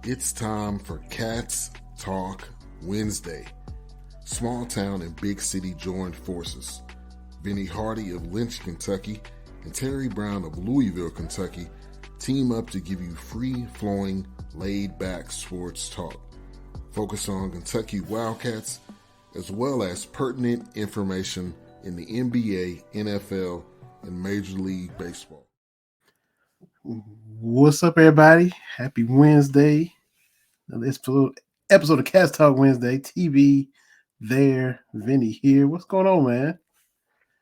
It's time for Cats Talk Wednesday. Small town and big city joined forces. Vinny Hardy of Lynch, Kentucky, and Terry Brown of Louisville, Kentucky, team up to give you free-flowing, laid-back sports talk. Focus on Kentucky Wildcats, as well as pertinent information in the NBA, NFL, and Major League Baseball. What's up, everybody? Happy Wednesday. This episode of Cats Talk Wednesday. TV there, Vinny here. What's going on, man?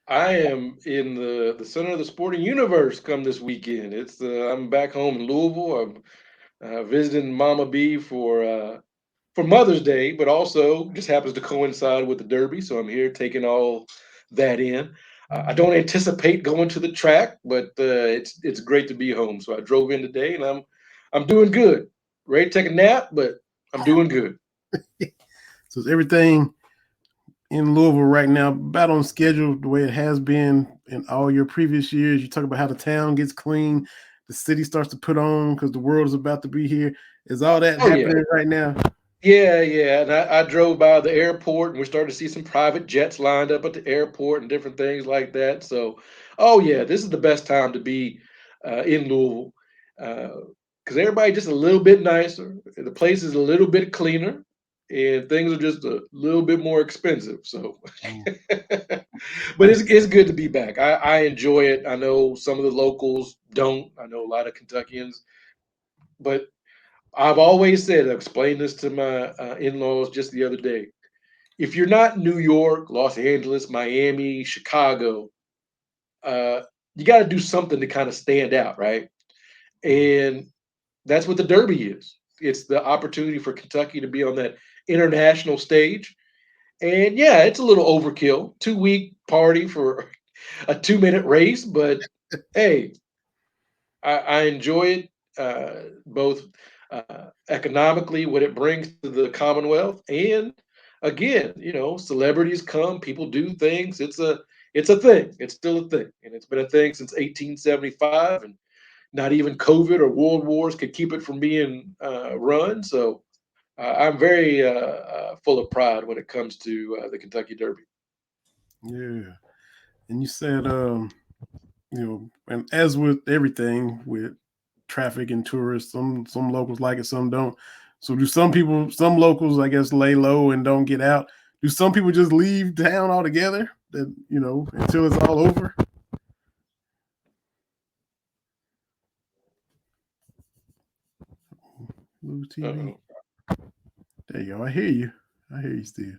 I am in the center of the sporting universe come this weekend. I'm back home in Louisville. I'm visiting Mama B for Mother's Day, but also just happens to coincide with the Derby, so I'm here taking all that in. I don't anticipate going to the track, but it's great to be home. So I drove in today, and I'm doing good. Ready to take a nap, but I'm doing good. So is everything in Louisville right now about on schedule the way it has been in all your previous years? You talk about how the town gets clean, the city starts to put on because the world is about to be here. Is all that happening right now? Yeah. And I drove by the airport, and we started to see some private jets lined up at the airport and different things like that. So, this is the best time to be in Louisville because everybody just a little bit nicer. The place is a little bit cleaner, and things are just a little bit more expensive. So, but it's good to be back. I enjoy it. I know some of the locals don't. I know a lot of Kentuckians, but I've always said, I explained this to my in-laws just the other day. If you're not New York, Los Angeles, Miami, Chicago, you got to do something to kind of stand out, right? And that's what the Derby is. It's the opportunity for Kentucky to be on that international stage. And yeah, it's a little overkill. 2-week party for a 2-minute race, but hey, I enjoy it both economically, what it brings to the Commonwealth, and again, celebrities come, people do things. It's a thing. It's still a thing, and it's been a thing since 1875, and not even COVID or world wars could keep it from being run. So I'm very full of pride when it comes to the Kentucky Derby. Yeah, and you said and as with everything with traffic and tourists, some locals like it, some don't. So do some locals, I guess, lay low and don't get out? Do some people just leave town altogether? That until it's all over. Lose TV. Uh-oh. There you go. I hear you still.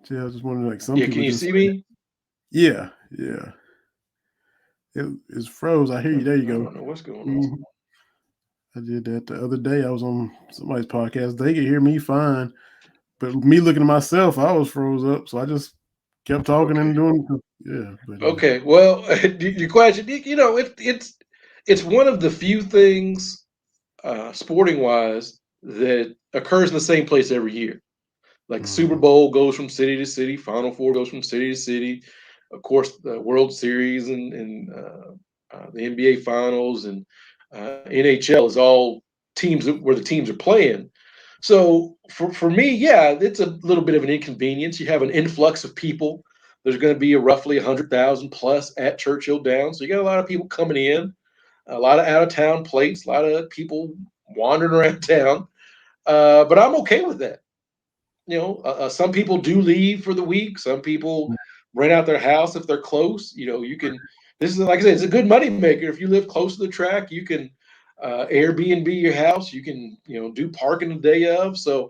Yeah, I was just wondering, like some people. Can you see me? Yeah. It's froze. I hear you. There you go. I don't know what's going on. Mm-hmm. I did that the other day. I was on somebody's podcast. They could hear me fine, but me looking at myself, I was froze up. So I just kept talking and doing. Yeah. But, okay. Well, your question, it's one of the few things, sporting wise, that occurs in the same place every year. Like Super Bowl goes from city to city, Final Four goes from city to city. Of course, the World Series and the NBA Finals and NHL is all teams where the teams are playing. So for me, yeah, it's a little bit of an inconvenience. You have an influx of people. There's going to be roughly 100,000 plus at Churchill Downs. So you got a lot of people coming in, a lot of out of town plates, a lot of people wandering around town. But I'm okay with that. Some people do leave for the week. Some people rent out their house if they're close. You can. This is, like I said, it's a good money maker. If you live close to the track, you can Airbnb your house. You can do parking the day of. So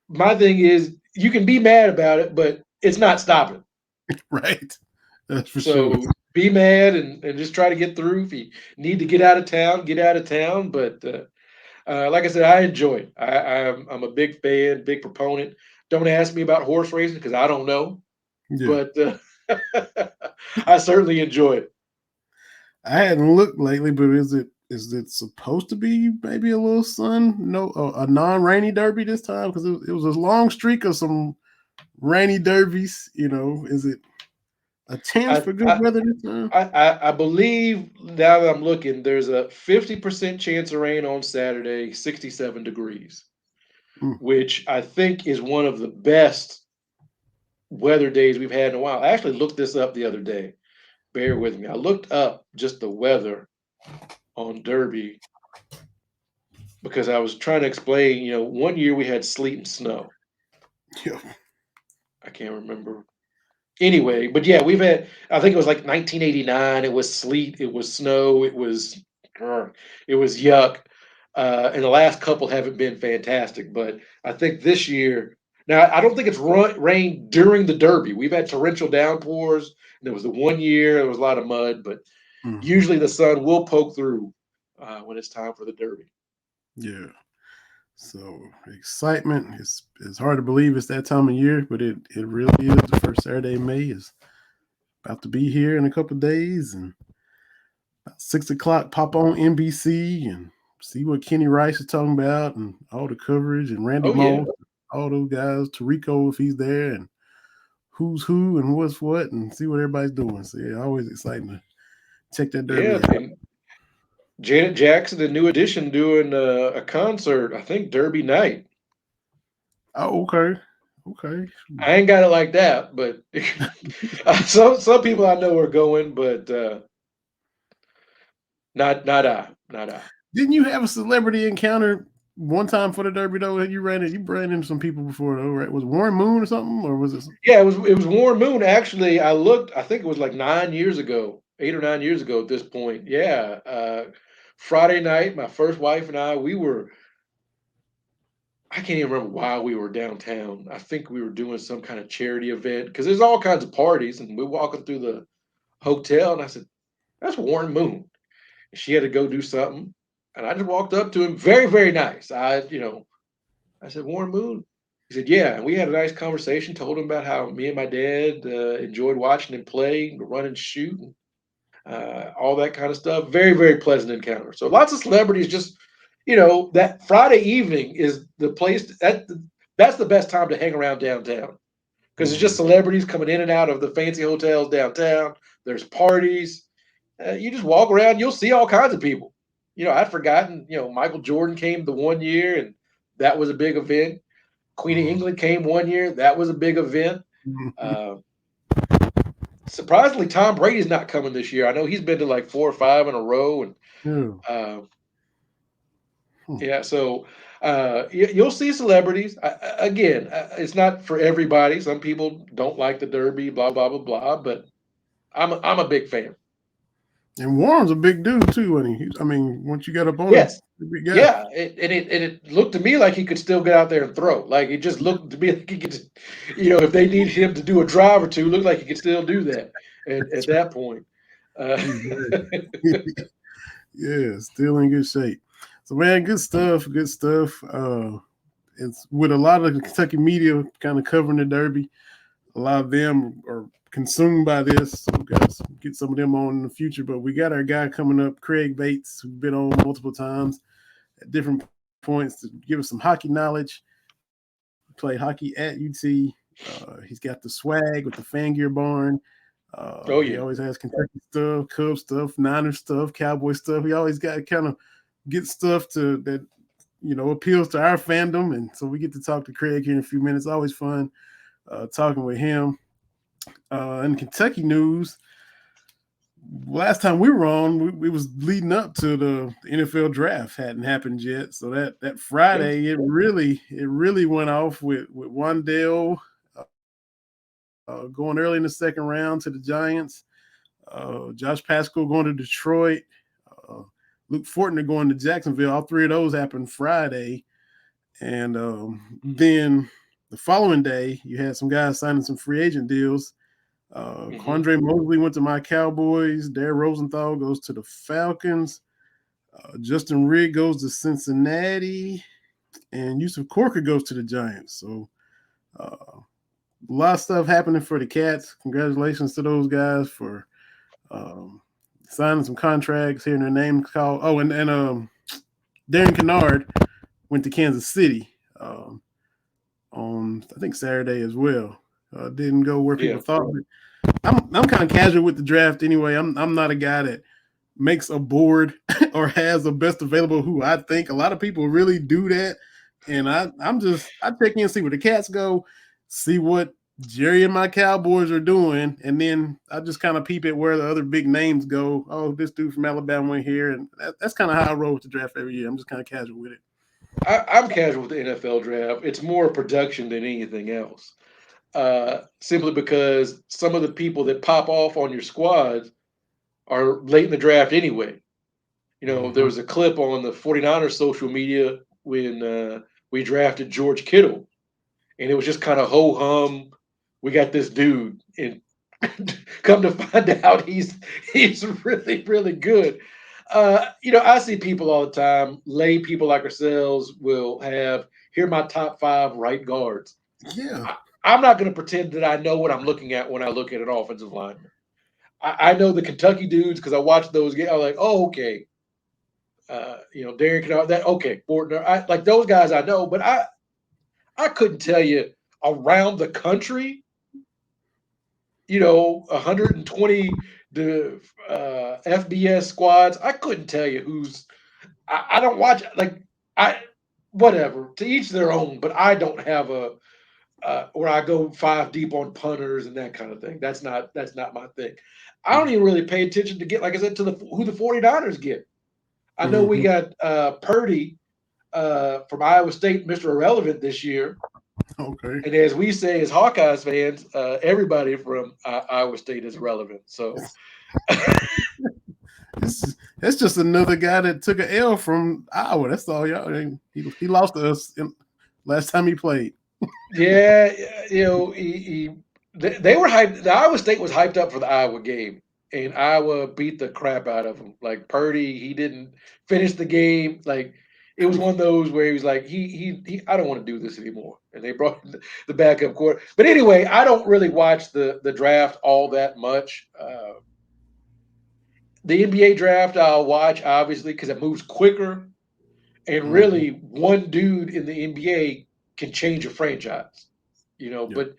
my thing is, you can be mad about it, but it's not stopping. Right. That's for so sure. Be mad and just try to get through. If you need to get out of town, get out of town. But like I said, I enjoy it. I'm a big fan, big proponent. Don't ask me about horse racing because I don't know, but I certainly enjoy it. I hadn't looked lately, but is it supposed to be maybe a little a non-rainy derby this time? Because it was a long streak of some rainy derbies. Is it A chance for good weather this time? I believe now that I'm looking, there's a 50% chance of rain on Saturday, 67 degrees, which I think is one of the best weather days we've had in a while. I actually looked this up the other day. Bear with me. I looked up just the weather on Derby because I was trying to explain, one year we had sleet and snow. Yeah. I can't remember. Anyway, but yeah, I think it was like 1989. It was sleet, it was snow, it was yuck. And the last couple haven't been fantastic, but I think this year, now I don't think it's rained during the Derby. We've had torrential downpours, and there was the one year there was a lot of mud, but usually the sun will poke through when it's time for the Derby. Yeah. So excitement is hard to believe it's that time of year, but it really is. The first Saturday in May is about to be here in a couple of days, and about 6:00 pop on NBC and see what Kenny Rice is talking about and all the coverage and Randy Moss, all those guys, Tirico if he's there, and who's who and what's what, and see what everybody's doing. So yeah, always exciting to check that Derby out. And Janet Jackson, the new addition, doing a concert, I think Derby night. Oh, okay. Okay. I ain't got it like that, but some people I know are going, but not I. Didn't you have a celebrity encounter one time for the Derby though? You ran into some people before though, right? Was it Warren Moon or something, or was it? Yeah, it was Warren Moon. Actually, I looked. I think it was like 9 years ago, 8 or 9 years ago at this point. Yeah, Friday night, my first wife and I, we were. I can't even remember why we were downtown. I think we were doing some kind of charity event because there's all kinds of parties, and we're walking through the hotel, and I said, "That's Warren Moon." And she had to go do something, and I just walked up to him, very, very nice. I said, "Warren Moon." He said, "Yeah." And we had a nice conversation. Told him about how me and my dad enjoyed watching him play, run and shoot, and all that kind of stuff. Very, very pleasant encounter. So lots of celebrities just, that Friday evening is the place that's the best time to hang around downtown because it's just celebrities coming in and out of the fancy hotels downtown. There's parties. You just walk around, you'll see all kinds of people. I'd forgotten, Michael Jordan came the one year, and that was a big event. Queen of England came one year, that was a big event. Surprisingly, Tom Brady's not coming this year. I know he's been to like 4 or 5 in a row, and yeah, so you'll see celebrities. Again, it's not for everybody. Some people don't like the Derby, blah blah blah blah. But I'm a big fan. And Warren's a big dude too, and I mean, once you got up on him, big guy. Yeah, it looked to me like he could still get out there and throw. Like it just looked to me like he could, if they needed him to do a drive or two, looked like he could still do that. At that point, yeah, still in good shape. So man, good stuff. Good stuff. It's with a lot of the Kentucky media kind of covering the Derby. A lot of them are consumed by this, so we got to get some of them on in the future. But we got our guy coming up, Craig Bates, who's been on multiple times at different points to give us some hockey knowledge. He played hockey at UT. He's got the swag with the fan gear barn. He always has Kentucky stuff, Cubs stuff, Niners stuff, Cowboy stuff. He always got to kind of get stuff that appeals to our fandom. And so we get to talk to Craig here in a few minutes. Always fun talking with him. In Kentucky news, last time we were on, we was leading up to the NFL draft. Hadn't happened yet. So that Friday, it really went off with Wandale going early in the second round to the Giants. Josh Pascal going to Detroit. Luke Fortner going to Jacksonville. All three of those happened Friday. And then the following day, you had some guys signing some free agent deals. Quandre Mosley went to my Cowboys. Dare Rosenthal goes to the Falcons. Justin Rigg goes to Cincinnati. And Yusuf Corker goes to the Giants. So a lot of stuff happening for the Cats. Congratulations to those guys for signing some contracts, hearing their name called. Oh, and Darren Kennard went to Kansas City on, I think, Saturday as well. Didn't go where people thought. I'm kind of casual with the draft anyway. I'm not a guy that makes a board or has a best available who I think a lot of people really do that. And I check in, see where the cats go, see what Jerry and my Cowboys are doing, and then I just kind of peep at where the other big names go. Oh, this dude from Alabama went here, and that's kind of how I roll with the draft every year. I'm just kind of casual with it. I'm casual with the NFL draft. It's more production than anything else. Simply because some of the people that pop off on your squad are late in the draft anyway. There was a clip on the 49ers social media when we drafted George Kittle, and it was just kind of ho hum. We got this dude, and come to find out he's really really good. I see people all the time. Lay people like ourselves will have here are my top 5 right guards. Yeah. I'm not going to pretend that I know what I'm looking at when I look at an offensive lineman. I know the Kentucky dudes because I watched those games. I'm like, oh, okay. Darren Kennard, that okay, Fortner. I like those guys I know, but I couldn't tell you around the country, 120 the FBS squads. I couldn't tell you who's. I don't watch like I whatever to each their own, but I don't have a where I go 5 deep on punters and that kind of thing. That's not my thing. I don't even really pay attention to get like I said to who the 49ers get. I know we got Purdy from Iowa State, Mr. Irrelevant this year. Okay. And as we say as Hawkeyes fans, everybody from Iowa State is relevant. So That's just another guy that took an L from Iowa. That's all, y'all. He lost to us last time he played. yeah, they were hyped. The Iowa State was hyped up for the Iowa game, and Iowa beat the crap out of them. Like Purdy, he didn't finish the game. Like it was one of those where he was like, he I don't want to do this anymore, and they brought the backup court. But anyway, I don't really watch the draft all that much. The NBA draft I'll watch obviously because it moves quicker, and really one dude in the NBA can change a franchise. Yeah. But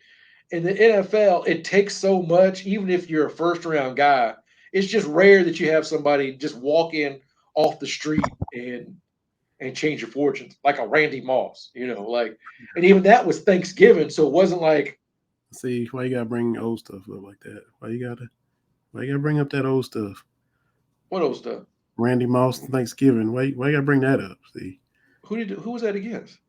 in the NFL, it takes so much. Even if you're a first round guy, it's just rare that you have somebody just walk in off the street and change your fortunes, like a Randy Moss. And even that was Thanksgiving, so it wasn't like. See, why you gotta bring old stuff up like that? Why you gotta bring up that old stuff? What old stuff? Randy Moss Thanksgiving. Why you gotta bring that up? See, Who was that against?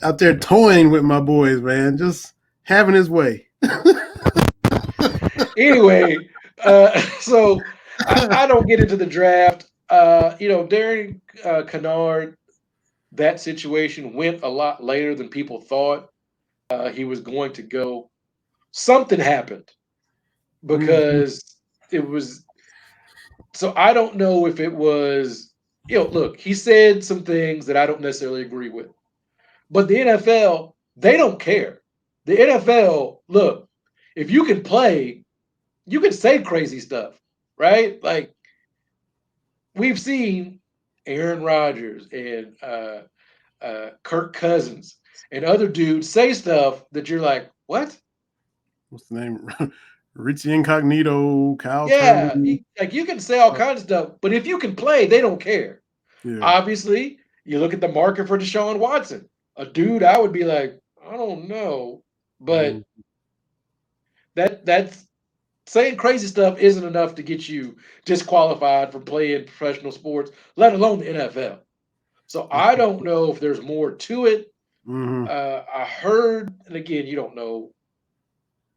Out there toying with my boys, man, just having his way. Anyway, so I don't get into the draft. Darren Kennard, that situation went a lot later than people thought he was going to go. Something happened because it was. So I don't know if it was. Look, he said some things that I don't necessarily agree with, but the NFL, they don't care. The NFL, look, if you can play, you can say crazy stuff, right? Like we've seen Aaron Rodgers and Kirk Cousins and other dudes say stuff that you're like, what? What's the name? Richie Incognito, Kyle Yeah, Turner. you can say all kinds of stuff, but if you can play, they don't care. Yeah. Obviously, you look at the market for Deshaun Watson, a dude I would be like, I don't know, but that's saying crazy stuff isn't enough to get you disqualified from playing professional sports, let alone the NFL. So I don't know if there's more to it. I heard, and again, you don't know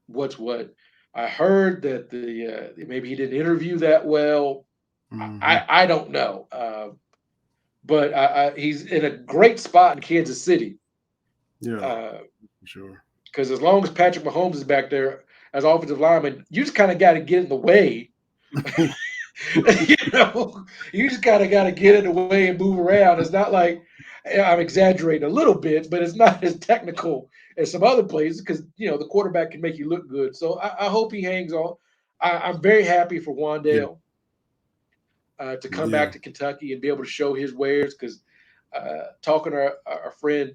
what's what. I heard that the maybe he didn't interview that well. I don't know, but he's in a great spot in Kansas City. Yeah, sure. Because as long as Patrick Mahomes is back there as offensive lineman, you just kind of got to get in the way. You just kind of got to get in the way and move around. It's not like I'm exaggerating a little bit, but it's not as technical as some other places because the quarterback can make you look good. So I hope he hangs on. I'm very happy for Wandale to come back to Kentucky and be able to show his wares because talking to our friend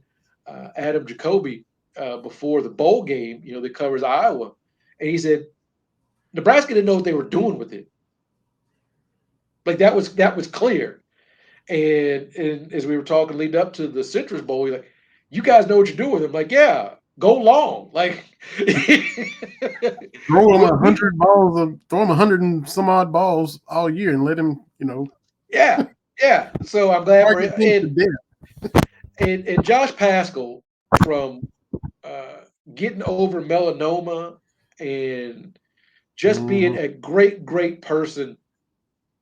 Adam Jacoby before the bowl game, that covers Iowa, and he said Nebraska didn't know what they were doing with it. Like that was clear. And as we were talking leading up to the Citrus Bowl, he's like, "You guys know what you're doing with him." Like, yeah, go long. Like, throw him 100 balls, throw him 100 and some odd balls all year, and let him, yeah. So I'm glad we're and Josh Pascal from getting over melanoma and just being a great person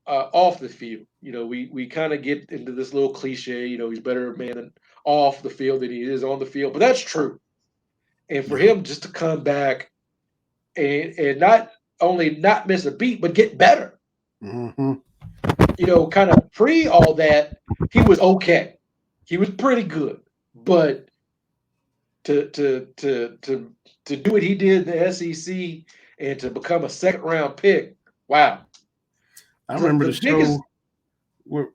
off the field. We kind of get into this little cliche, he's better man off the field than he is on the field, but that's true. And for him just to come back and not only not miss a beat, but get better. Kind of pre all that, he was okay. He was pretty good, but to do what he did in the SEC and to become a second round pick, wow. I remember the show where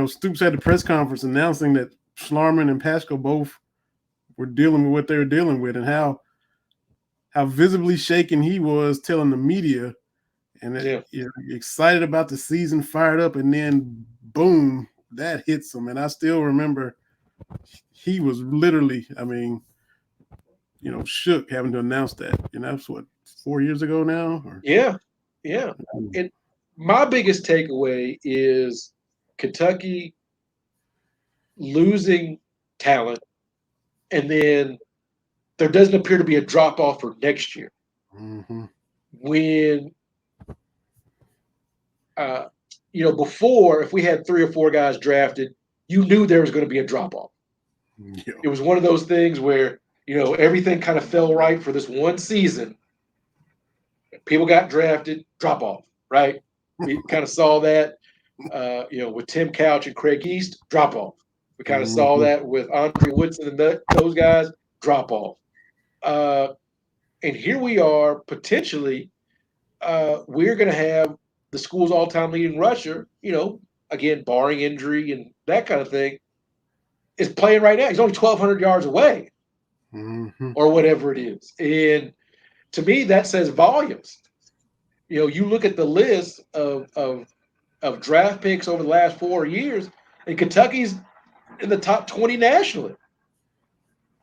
Stoops had the press conference announcing that Schlarman and Pascal both were dealing with what they were dealing with, and how visibly shaken he was, telling the media, and excited about the season, fired up, and then boom, that hits him. And I still remember he was literally, shook having to announce that. And that's what, 4 years ago now? Yeah. And my biggest takeaway is Kentucky losing talent, and then there doesn't appear to be a drop off for next year. When before, if we had 3 or 4 guys drafted, you knew there was going to be a drop off. Yeah. It was one of those things where everything kind of fell right for this one season. People got drafted, drop off, right? We kind of saw that, with Tim Couch and Craig East, drop off. We kind of saw that with Andre Woodson and those guys, drop off. And here we are, potentially, we're going to have the school's all-time leading rusher, again, barring injury and that kind of thing, is playing right now. He's only 1,200 yards away or whatever it is. And to me, that says volumes. You look at the list of draft picks over the last 4 years, and Kentucky's in the top 20 nationally.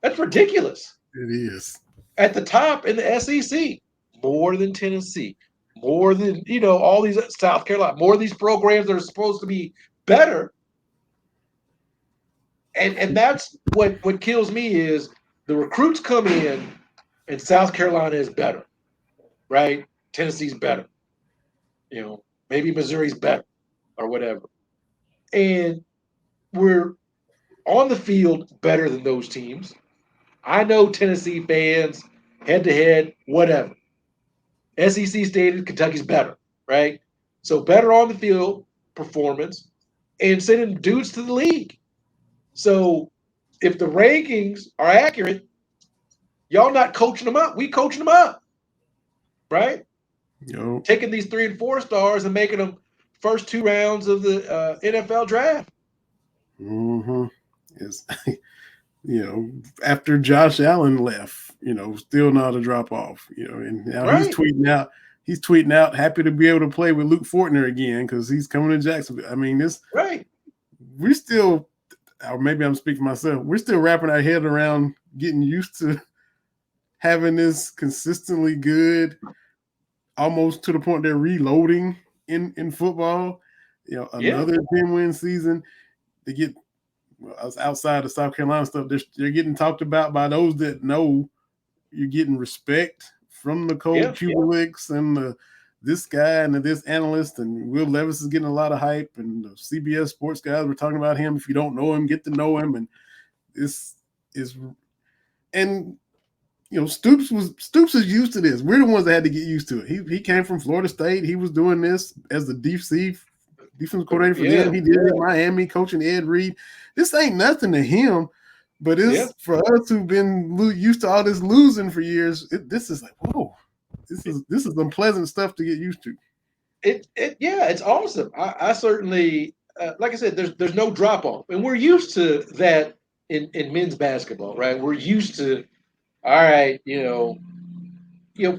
That's ridiculous. It is. At the top in the SEC, more than Tennessee, more than, all these South Carolina, more of these programs that are supposed to be better. And that's what kills me is the recruits come in and South Carolina is better, right? Tennessee's better. Maybe Missouri's better or whatever. And we're on the field better than those teams. I know Tennessee fans, head-to-head, whatever. SEC stated Kentucky's better, right? So better on the field performance and sending dudes to the league. So if the rankings are accurate, y'all not coaching them up. We coaching them up, right? Taking these 3 and 4 stars and making them first 2 rounds of the NFL draft. It's, after Josh Allen left, still not a drop off, and now he's tweeting out, happy to be able to play with Luke Fortner again because he's coming to Jacksonville. We're still, or maybe I'm speaking for myself, we're still wrapping our head around getting used to having this consistently good, almost to the point they're reloading in football. Another 10-win season. They get outside of South Carolina stuff. They're getting talked about by those that know you're getting respect from the coach Kubelicks and this guy and this analyst, and Will Levis is getting a lot of hype, and the CBS sports guys were talking about him. If you don't know him, get to know him. And this is, and Stoops is used to this. We're the ones that had to get used to it. He came from Florida State. He was doing this as the defensive coordinator for them. He did it in Miami, coaching Ed Reed. This ain't nothing to him, but it's for us who've been used to all this losing for years. This is like, whoa, this is unpleasant stuff to get used to. It's awesome. I certainly like I said, there's no drop off, and we're used to that in men's basketball, right? We're used to, all right,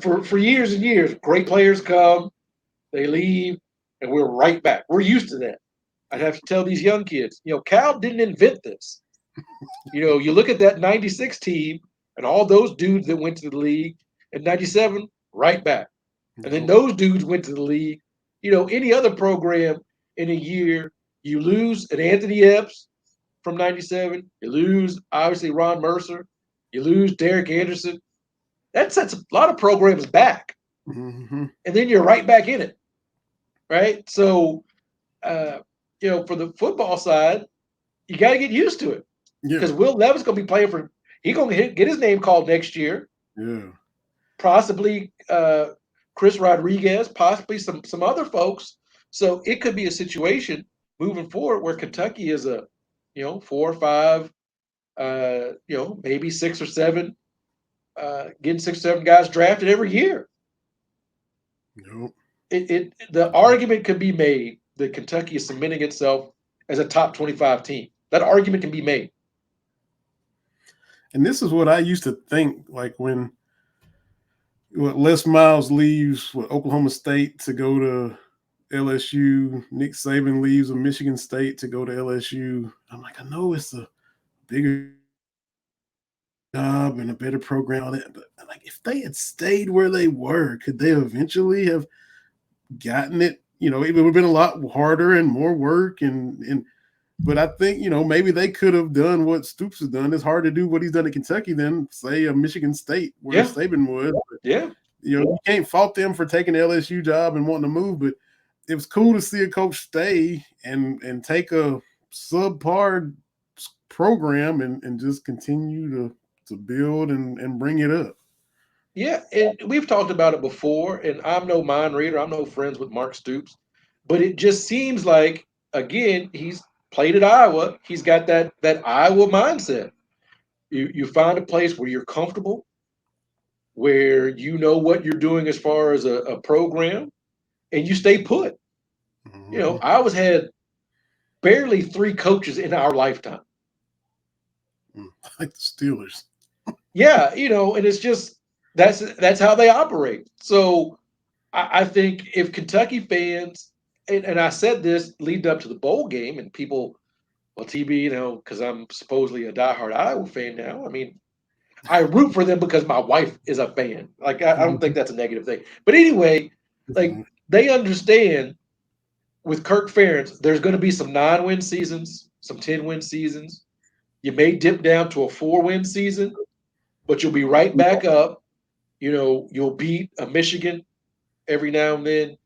for years and years, great players come, they leave, and we're right back. We're used to that. I'd have to tell these young kids, Cal didn't invent this. You look at that '96 team and all those dudes that went to the league in '97, right back. And then those dudes went to the league. Any other program in a year, you lose an Anthony Epps from '97, you lose obviously Ron Mercer, you lose Derek Anderson. That sets a lot of programs back, Mm-hmm. and then you're right back in it, right? So, for the football side, you got to get used to it Yeah. because Will Levis going to be playing for. He's going to get his name called next year. Yeah. Possibly Chris Rodriguez, possibly some other folks. So it could be a situation moving forward where Kentucky is a 4 or 5, maybe 6 or 7, getting 6 or 7 guys drafted every year. Nope. The argument could be made that Kentucky is cementing itself as a top 25 team. That argument can be made. And this is what I used to think, like when Les Miles leaves with Oklahoma State to go to LSU, Nick Saban leaves with Michigan State to go to LSU. I'm like, I know it's a bigger job and a better program, but like if they had stayed where they were, could they eventually have gotten it? It would have been a lot harder and more work but I think, maybe they could have done what Stoops has done. It's hard to do what he's done at Kentucky than, say, a Michigan State where Saban was. But, Yeah. You can't fault them for taking the LSU job and wanting to move, but it was cool to see a coach stay and take a subpar program and just continue to build and bring it up. Yeah, and we've talked about it before, and I'm no mind reader. I'm no friends with Mark Stoops, but it just seems like, again, he's played at Iowa. He's got that Iowa mindset. You find a place where you're comfortable, where you know what you're doing as far as a program, and you stay put. Mm-hmm. Iowa's had barely 3 coaches in our lifetime. Like the Steelers. Yeah, and it's just that's how they operate. So I think if Kentucky fans, and I said this leading up to the bowl game, and people, well, TB, because I'm supposedly a diehard Iowa fan now. I mean, I root for them because my wife is a fan. Like, I don't think that's a negative thing. But anyway, like, they understand with Kirk Ferentz, there's going to be some 9-win seasons, some 10-win seasons. You may dip down to a 4-win season, but you'll be right back up. You'll beat a Michigan every now and then.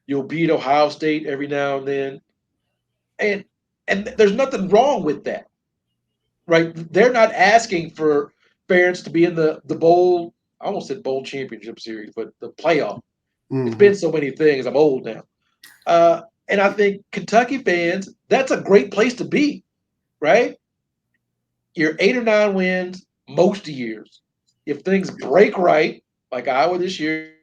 You'll beat Ohio State every now and then. And there's nothing wrong with that, right? They're not asking for Ferentz to be in the bowl. I almost said bowl championship series, but the playoff. Mm-hmm. It's been so many things. I'm old now. And I think Kentucky fans, that's a great place to be, right? You're 8 or 9 wins most years. If things break right, like Iowa this year,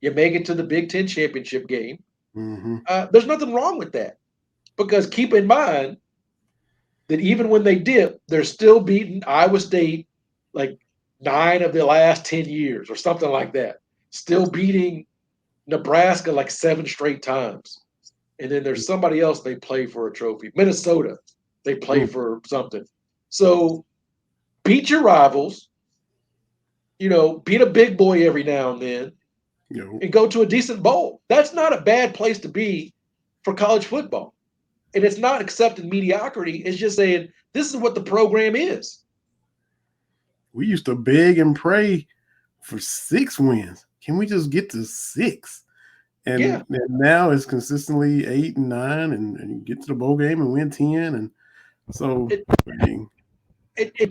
you make it to the Big Ten championship game. Mm-hmm. There's nothing wrong with that, because keep in mind that even when they dip, they're still beating Iowa State like 9 of the last 10 years or something like that. Still beating Nebraska like 7 straight times. And then there's somebody else they play for a trophy. Minnesota, they play for something. So beat your rivals, beat a big boy every now and then, and go to a decent bowl. That's not a bad place to be for college football. And it's not accepting mediocrity. It's just saying this is what the program is. We used to beg and pray for 6 wins. Can we just get to 6? And now it's consistently 8 and 9, and you get to the bowl game and win 10. And so,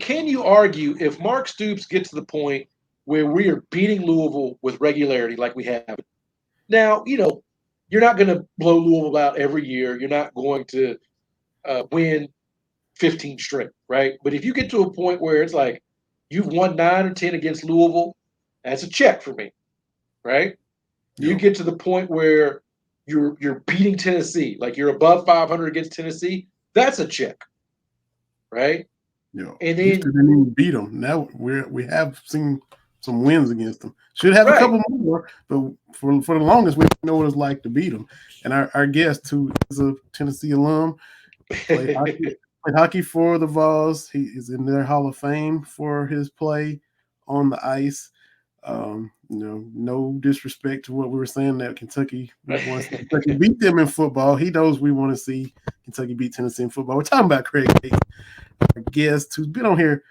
can you argue if Mark Stoops gets to the point where we are beating Louisville with regularity like we have? Now, you're not going to blow Louisville out every year. You're not going to win 15 straight, right? But if you get to a point where it's like you've won 9 or 10 against Louisville, that's a check for me, right? You get to the point where you're beating Tennessee, like you're above 500 against Tennessee. That's a check, right? And Houston then didn't even beat them. Now we have seen some wins against them. Should have a right, couple more, but for the longest, we didn't know what it's like to beat them. And our guest, who is a Tennessee alum, played hockey for the Vols. He is in their Hall of Fame for his play on the ice. No disrespect to what we were saying that Kentucky, we want to see Kentucky beat them in football. He knows we want to see Kentucky beat Tennessee in football. We're talking about Craig Bates, our guest, who's been on here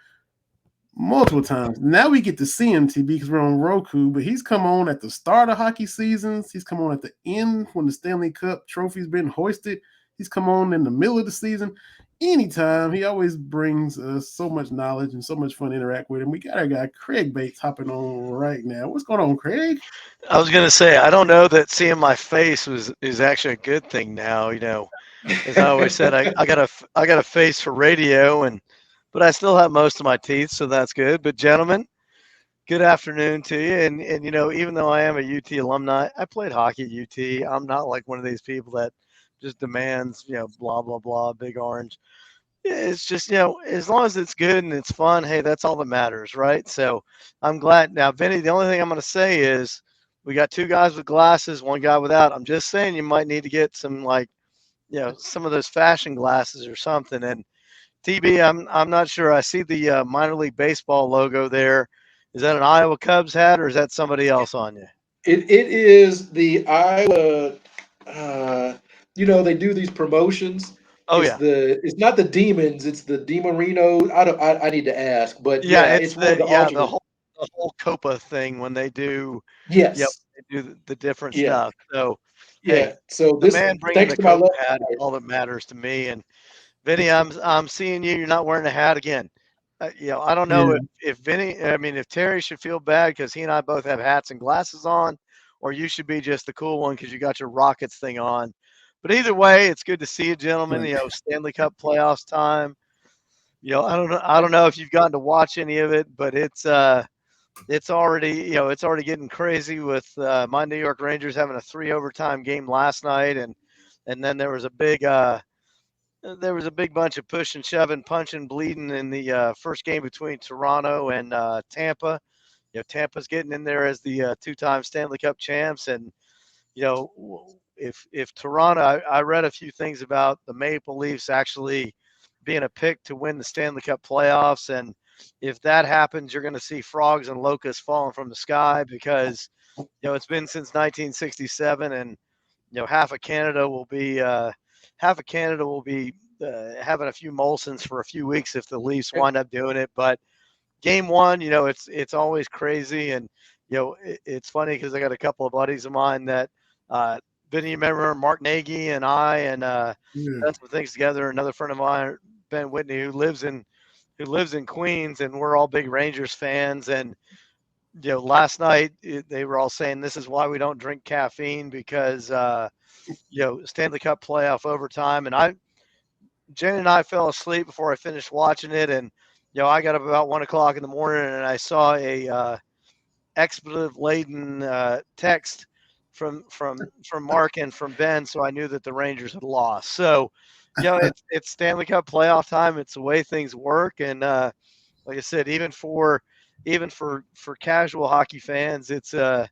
multiple times. Now we get to see him, TB, because we're on Roku, but he's come on at the start of hockey seasons. He's come on at the end when the Stanley Cup trophy's been hoisted. He's come on in the middle of the season. Anytime, he always brings us so much knowledge and so much fun to interact with him. We got our guy Craig Bates hopping on right now. What's going on, Craig? I was gonna say, I don't know that seeing my face is actually a good thing now. As I always said, I got a face for radio, but I still have most of my teeth, so that's good. But gentlemen, good afternoon to you. And even though I am a UT alumni, I played hockey at UT. I'm not like one of these people that just demands blah blah blah, big orange. It's just, as long as it's good and it's fun, hey, that's all that matters, right? So I'm glad. Now, Vinny, the only thing I'm going to say is we got two guys with glasses, one guy without. I'm just saying you might need to get some, like, some of those fashion glasses or something. And TB, I'm not sure. I see the minor league baseball logo there. Is that an Iowa Cubs hat or is that somebody else on you? it is the Iowa. They do these promotions. Oh yeah, It's not the Demons. It's the DeMarino. I need to ask, but yeah. yeah, It's it's one of the the alternate. whole Copa thing when they do, Yes. they do the different Yeah. stuff. So hey, Yeah. So the this, man bringing thanks the to my Copa left hat is eye. all that matters to me. And Vinny, I'm seeing you. You're not wearing a hat again. I don't know Yeah, if Vinny, I mean, if Terry should feel bad because he and I both have hats and glasses on, or you should be just the cool one because you got your Rockets thing on. But either way, it's good to see you, gentlemen. right. Stanley Cup playoffs time. I don't know if you've gotten to watch any of it, but it's already it's already getting crazy with my New York Rangers having a 3 overtime game last night, and then there was a big bunch of pushing, shoving, punching, bleeding in the first game between Toronto and Tampa. Tampa's getting in there as the two-time Stanley Cup champs, and if Toronto, I read a few things about the Maple Leafs actually being a pick to win the Stanley Cup playoffs, and if that happens, you're going to see frogs and locusts falling from the sky because it's been since 1967, and half of Canada will be having a few Molsons for a few weeks if the Leafs wind up doing it. But game one, it's always crazy, and it's funny because I got a couple of buddies of mine that Vinny, you remember Mark Nagy and I, and Yeah, done some things together. Another friend of mine, Ben Whitney, who lives in Queens, and we're all big Rangers fans. And last night they were all saying this is why we don't drink caffeine because Stanley Cup playoff overtime, and Jen and I fell asleep before I finished watching it, and I got up about 1 o'clock in the morning and I saw a expletive laden text from Mark and from Ben, so I knew that the Rangers had lost. So, it's Stanley Cup playoff time. It's the way things work, and like I said, even for casual hockey fans, it's a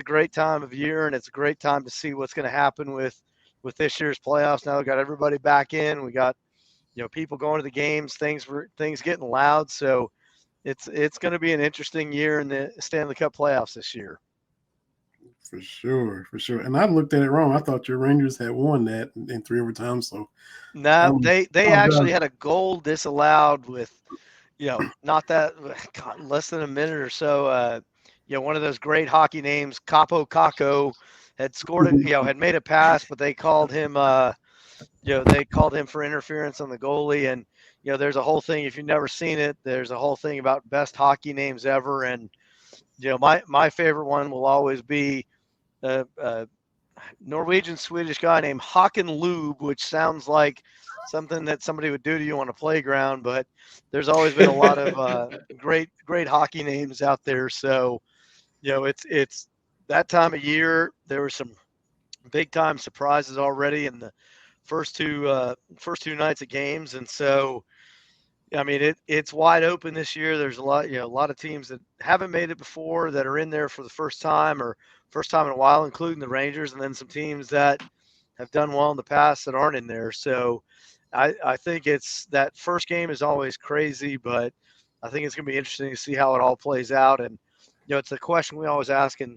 great time of year, and it's a great time to see what's going to happen with this year's playoffs. Now we got everybody back in. We got people going to the games. Things getting loud. So it's going to be an interesting year in the Stanley Cup playoffs this year. for sure, for sure. And I looked at it wrong. I thought your Rangers had won that in 3 overtime. So No, um, they oh actually god, had a goal disallowed with not that God, less than a minute or so. One of those great hockey names, Capo Caco, had scored it. Had made a pass, but they called him. They called him for interference on the goalie, and there's a whole thing. If you've never seen it, there's a whole thing about best hockey names ever, and my favorite one will always be a Norwegian Swedish guy named Håkan Lube, which sounds like something that somebody would do to you on a playground, but there's always been a lot of great hockey names out there. So it's that time of year. There were some big time surprises already in the first two nights of games, and so I mean it's wide open this year. There's a lot of teams that haven't made it before that are in there for the first time or first time in a while, including the Rangers, and then some teams that have done well in the past that aren't in there. So I think it's that first game is always crazy, but I think it's going to be interesting to see how it all plays out. And it's a question we always ask, and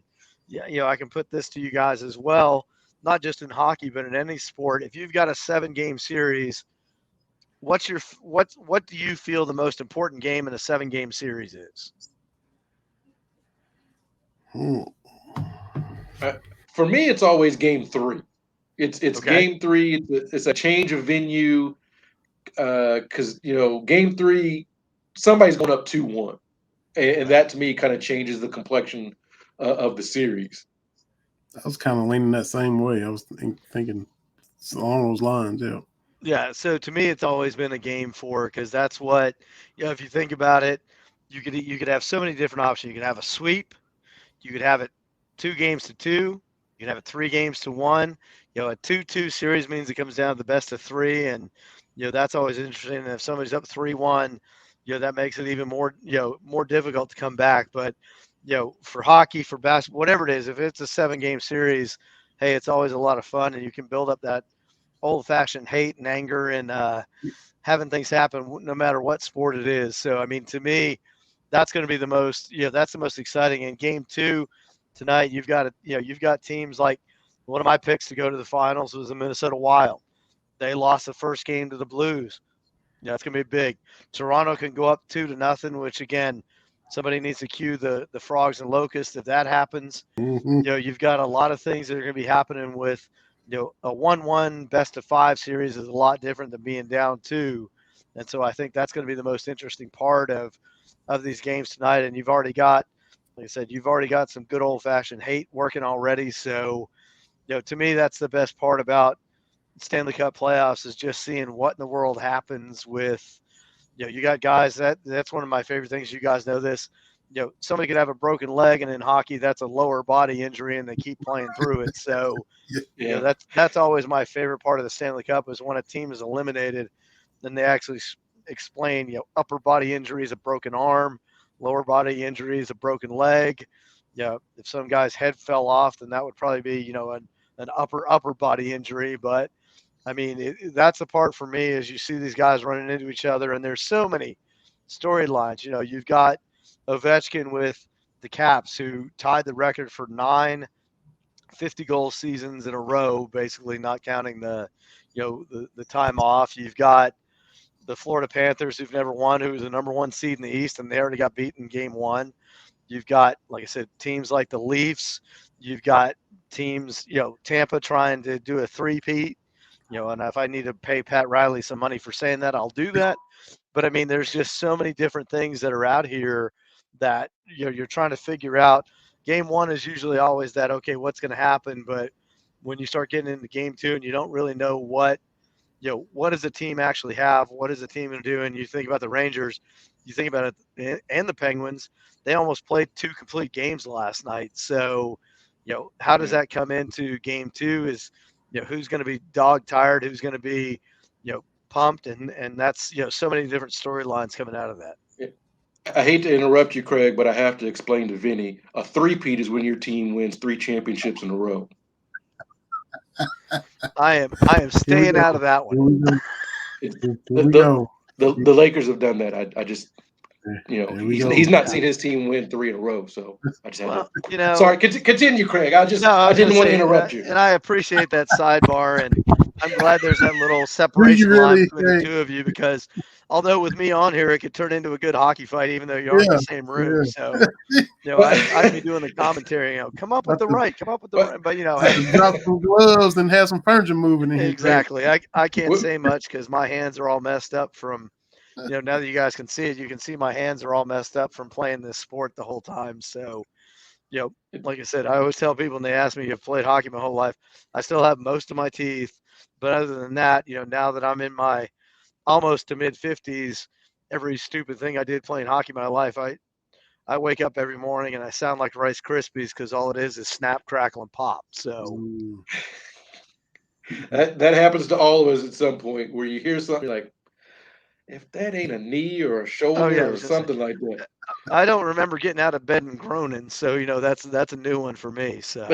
I can put this to you guys as well, not just in hockey but in any sport. If you've got a 7-game series, what do you feel the most important game in a 7-game series is? For me, it's always game 3. It's Okay. game 3. It's a change of venue because game 3, somebody's going up 2-1, and that to me kind of changes the complexion of the series. I was kind of leaning that same way. I was thinking along those lines. Yeah. Yeah, so to me, it's always been a game 4 because that's what, if you think about it, you could have so many different options. You could have a sweep, you could have it 2 games to 2, you can have it 3 games to 1. A 2-2 series means it comes down to the best of 3, and that's always interesting. And if somebody's up 3-1, that makes it even more difficult to come back. But for hockey, for basketball, whatever it is, if it's a 7-game series, hey, it's always a lot of fun, and you can build up that old-fashioned hate and anger and having things happen no matter what sport it is. So I mean, to me, that's going to be that's the most exciting. In game 2 tonight, you've got teams like one of my picks to go to the finals was the Minnesota Wild. They lost the first game to the Blues. It's going to be big. Toronto can go up 2-0, which again, somebody needs to cue the Frogs and Locusts if that happens. Mm-hmm. You've got a lot of things that are going to be happening with a 1-1 best of 5 series is a lot different than being down 2. And so I think that's going to be the most interesting part of these games tonight. And you've already got, like I said, some good old fashioned hate working already. So, to me, that's the best part about Stanley Cup playoffs is just seeing what in the world happens with, you got guys that's one of my favorite things. You guys know this. Somebody could have a broken leg, and in hockey, that's a lower body injury, and they keep playing through it. So, Yeah. that's always my favorite part of the Stanley Cup is when a team is eliminated, then they actually explain, upper body injuries, a broken arm, lower body injuries, a broken leg. If some guy's head fell off, then that would probably be, an upper body injury. But I mean, that's the part for me is you see these guys running into each other, and there's so many storylines. You've got Ovechkin with the Caps, who tied the record for 9 50-goal seasons in a row, basically not counting the time off. You've got the Florida Panthers, who've never won, who was the number 1 seed in the East, and they already got beaten in game 1. You've got, like I said, teams like the Leafs. You've got teams, Tampa trying to do a three-peat. And if I need to pay Pat Riley some money for saying that, I'll do that. But I mean, there's just so many different things that are out here that you're trying to figure out. Game 1 is usually always that, okay, what's going to happen? But when you start getting into game 2 and you don't really know what does the team actually have? What is the team going to do? And you think about the Rangers, you think about it, and the Penguins, they almost played 2 complete games last night. So, how does that come into game 2 is, who's going to be dog tired? Who's going to be, pumped? And that's, so many different storylines coming out of that. I hate to interrupt you, Craig, but I have to explain to Vinny. A three-peat is when your team wins 3 championships in a row. I am staying out of that one. The Lakers have done that. I just, he's not seen his team win 3 in a row, so I just had to. Sorry, continue, Craig. I didn't want to interrupt you. And I appreciate that sidebar, and I'm glad there's that little separation line between the two of you, because although with me on here, it could turn into a good hockey fight, even though you're in the same room. So, I'd be doing the commentary. Come up with the right, but drop some gloves and have some furniture moving in here. Exactly. I can't say much because my hands are all messed up from. Now that you guys can see it, you can see my hands are all messed up from playing this sport the whole time. So, like I said, I always tell people when they ask me, I've played hockey my whole life, I still have most of my teeth. But other than that, now that I'm in my almost to mid 50s, every stupid thing I did playing hockey my life, I wake up every morning and I sound like Rice Krispies because all it is snap, crackle, and pop. So Mm. That happens to all of us at some point where you hear something you're like, if that ain't a knee or a oh yeah, I shoulder or was gonna say something like that. I don't remember getting out of bed and groaning. So that's a new one for me. So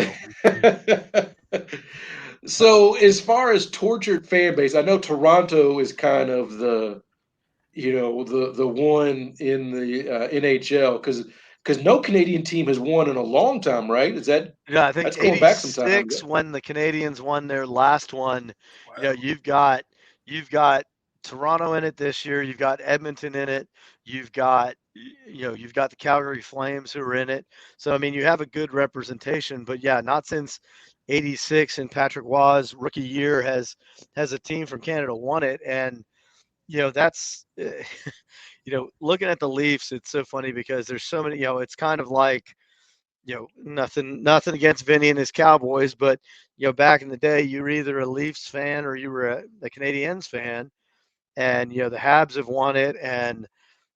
So as far as tortured fan base, I know Toronto is kind of the one in the NHL because no Canadian team has won in a long time, right? yeah, I think That's going back some time '86 ago. when the Canadians won their last one. Wow. You've got Toronto in it this year. You've got Edmonton in it. You've got the Calgary Flames who are in it. So I mean, you have a good representation. But yeah, not since '86 and Patrick Waugh's rookie year has a team from Canada won it. And that's looking at the Leafs, it's so funny because there's so many. It's kind of like nothing against Vinny and his Cowboys, but back in the day, you were either a Leafs fan or you were a Canadiens fan, and the Habs have won it, and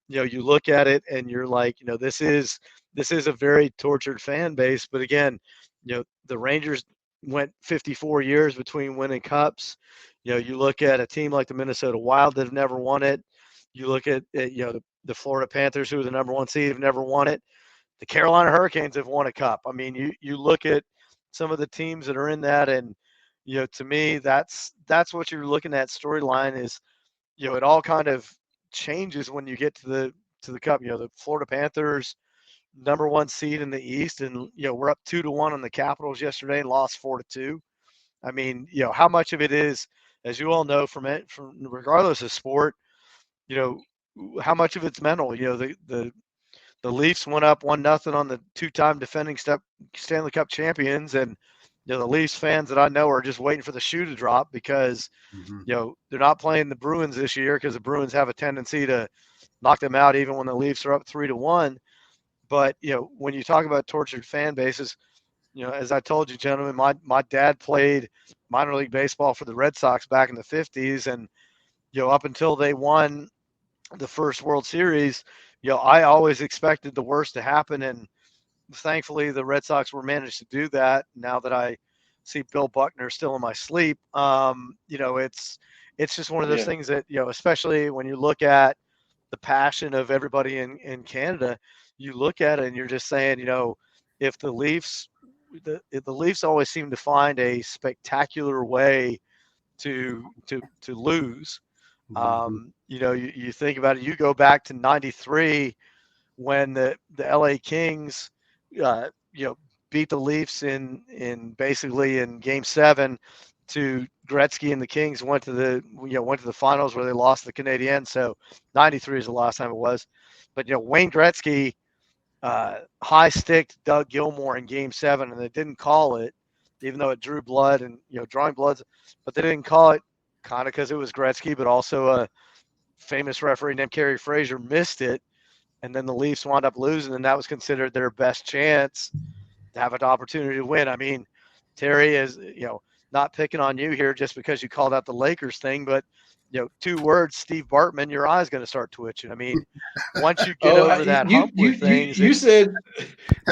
you look at it and you're like, this is a very tortured fan base, but again, the Rangers went 54 years between winning cups. You look at a team like the Minnesota Wild that have never won it. You look at the Florida Panthers, who are the number one seed, have never won it. The Carolina Hurricanes have won a cup. I mean, you look at some of the teams that are in that, and to me, that's what you're looking at. Storyline is, it all kind of changes when you get to the cup. The Florida Panthers, number one seed in the East, and we're up 2-1 on the Capitals yesterday and lost 4-2. I mean, how much of it is, as you all know, from regardless of sport, you know, how much of it's mental. The Leafs went up 1-0 on the two-time defending Stanley Cup champions, and the Leafs fans that I know are just waiting for the shoe to drop because Mhm. they're not playing the Bruins this year because the Bruins have a tendency to knock them out even when the Leafs are up 3-1. But when you talk about tortured fan bases, as I told you, gentlemen, my dad played minor league baseball for the Red Sox back in the '50s, and up until they won the first World Series, I always expected the worst to happen, and thankfully the Red Sox were managed to do that. Now that I see Bill Buckner still in my sleep, it's just one of those Yeah. things that especially when you look at the passion of everybody in Canada, you look at it and you're just saying, if the Leafs, if the Leafs always seem to find a spectacular way to lose. Mhm. You think about it. You go back to '93 when the LA Kings, uh, you know, beat the Leafs in basically in Game 7. To Gretzky and the Kings went to the finals where they lost the Canadiens. So '93 is the last time it was. But Wayne Gretzky high sticked Doug Gilmour in Game 7, and they didn't call it, even though it drew blood and drawing bloods, but they didn't call it kind of because it was Gretzky, but also a famous referee named Kerry Fraser missed it, and then the Leafs wound up losing, and that was considered their best chance to have an opportunity to win. I mean, Terry is not picking on you here just because you called out the Lakers thing, but two words, Steve Bartman, your eye's going to start twitching. I mean, once you get Oh, over that you hump you with you things, you said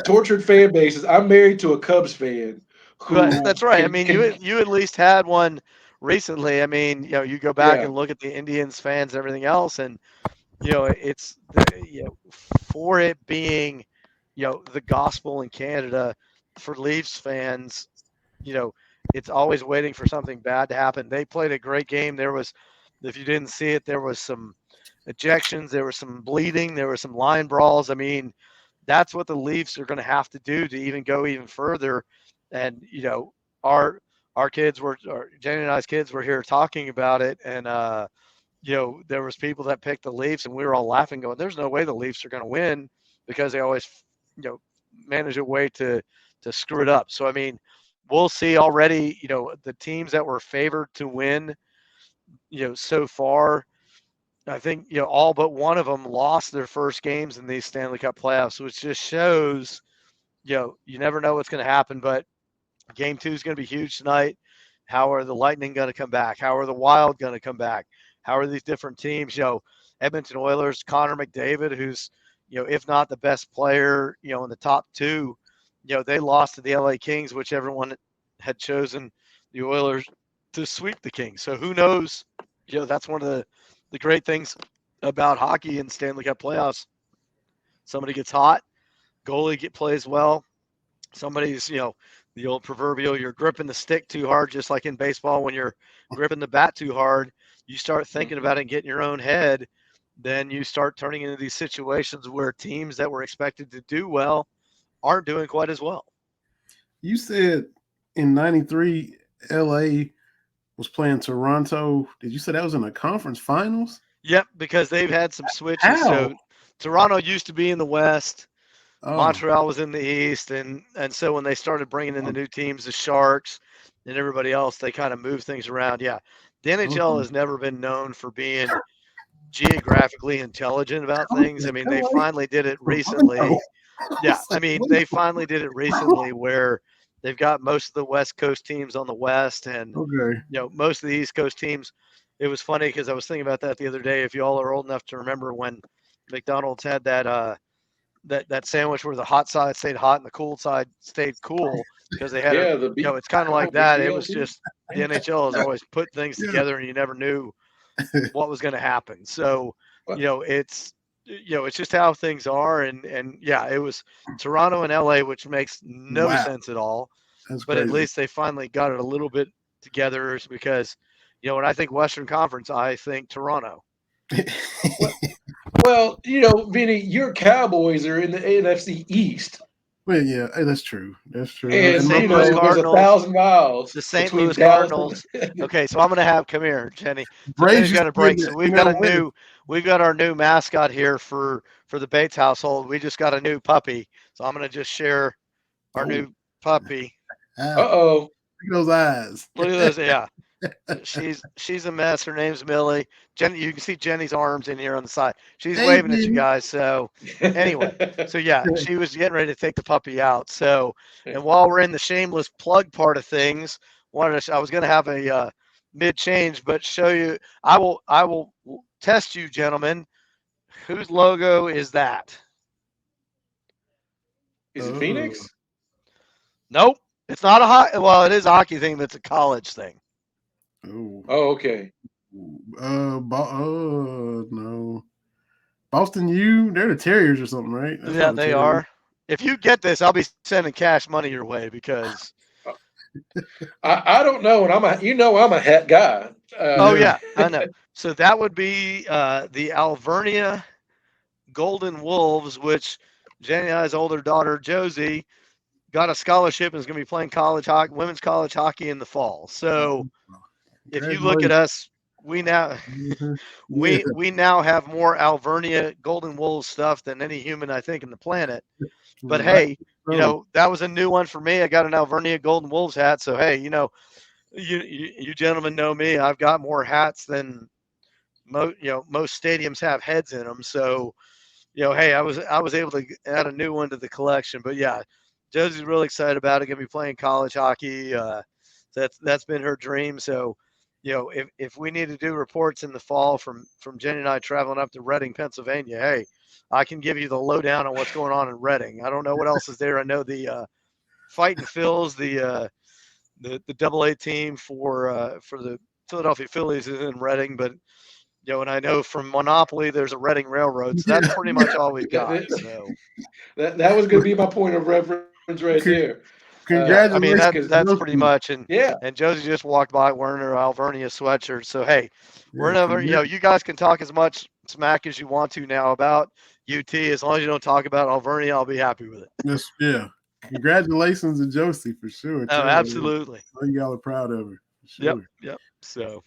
tortured fan bases. I'm married to a Cubs fan who That's right. I mean, you can you at least had one recently. I mean, you go back yeah. and look at the Indians fans and everything else, and it's for it being the gospel in Canada for Leafs fans. You know, it's always waiting for something bad to happen. They played a great game. There was, if you didn't see it, there was some ejections, there was some bleeding, there were some line brawls. I mean, that's what the Leafs are going to have to do to even go even further. And our kids were, or Jenny and I's kids were here talking about it, and there was people that picked the Leafs, and we were all laughing, going, "There's no way the Leafs are going to win," because they always, you know, manage a way to screw it up. So I mean, we'll see already. The teams that were favored to win, so far, I think all but one of them lost their first games in these Stanley Cup playoffs, which just shows you never know what's going to happen. But Game 2 is going to be huge tonight. How are the Lightning going to come back? How are the Wild going to come back? How are these different teams? Edmonton Oilers, Connor McDavid, who's if not the best player, in the top two. They lost to the LA Kings, which everyone had chosen the Oilers to sweep the Kings. So who knows? That's one of the great things about hockey and Stanley Cup playoffs. Somebody gets hot, goalie plays well. Somebody's, the old proverbial, you're gripping the stick too hard, just like in baseball when you're gripping the bat too hard. You start thinking about it and getting your own head. Then you start turning into these situations where teams that were expected to do well aren't doing quite as well. You said in '93, LA was playing Toronto. Did you say that was in the conference finals? Yep, because they've had some switches. How? So Toronto used to be in the West. Oh, Montreal was in the East, and so when they started bringing in the new teams, the Sharks and everybody else, they kind of moved things around. Yeah, the NHL has never been known for being geographically intelligent about things. I mean, they finally did it recently. Yeah, I mean, they finally did it recently where they've got most of the West Coast teams on the West, and okay. most of the East Coast teams. It was funny because I was thinking about that the other day. If you all are old enough to remember when McDonald's had that that sandwich where the hot side stayed hot and the cool side stayed cool because they had it's kind of like that. It was just the NHL has always put things together and you never knew what was going to happen. So, it's just how things are. And yeah, it was Toronto and LA, which makes no sense at all. That's but crazy. At least they finally got it a little bit together because, when I think Western Conference, I think Toronto. Well, Vinny, your Cowboys are in the NFC East. Well, yeah, that's true. That's true. And St. there's Louis Cardinals, 1,000 miles. the St. between Louis Dallas Cardinals. Okay, so I'm going to have come here, Jenny. So Braves Jenny's got a break. used So to we've got our new mascot here for the Bates household. We just got a new puppy, so I'm going to just share our new puppy. Uh-oh. Look at those eyes. Look at those. Yeah. She's a mess. Her name's Millie. Jenny, you can see Jenny's arms in here on the side. She's waving at you guys. So anyway, so yeah, she was getting ready to take the puppy out. So, and while we're in the shameless plug part of things, I was going to have a mid change, but show you. I will test you, gentlemen. Whose logo is that? Is it Phoenix? Nope. It's not a hockey. Well, it is a hockey thing, but it's a college thing. Oh, okay. No. Boston U, they're the Terriers or something, right? That's yeah, they are. If you get this, I'll be sending cash money your way because I don't know, and I'm a hat guy. Oh yeah, I know. So that would be the Alvernia Golden Wolves, which Jenny and I's older daughter Josie got a scholarship and is going to be playing women's college hockey in the fall. So if you look at us, we now we now have more Alvernia Golden Wolves stuff than any human I think in the planet. But hey, that was a new one for me. I got an Alvernia Golden Wolves hat. So hey, you gentlemen know me. I've got more hats than most stadiums have heads in them. So, hey, I was able to add a new one to the collection. But yeah, Josie's really excited about it. Gonna be playing college hockey. That's been her dream. So, if we need to do reports in the fall from Jenny and I traveling up to Reading, Pennsylvania, hey, I can give you the lowdown on what's going on in Reading. I don't know what else is there. I know the Fighting Phils, the AA team for the Philadelphia Phillies is in Reading, but and I know from Monopoly there's a Reading Railroad, so that's pretty much all we've got. So that was going to be my point of reference right there. Congratulations! I mean that's pretty much, and yeah. And Josie just walked by wearing her Alvernia sweatshirt. So hey, we're never. You guys can talk as much smack as you want to now about UT. As long as you don't talk about Alvernia, I'll be happy with it. Yes, yeah. Congratulations to Josie for sure. Oh, absolutely. Y'all are proud of her. For sure. Yep. So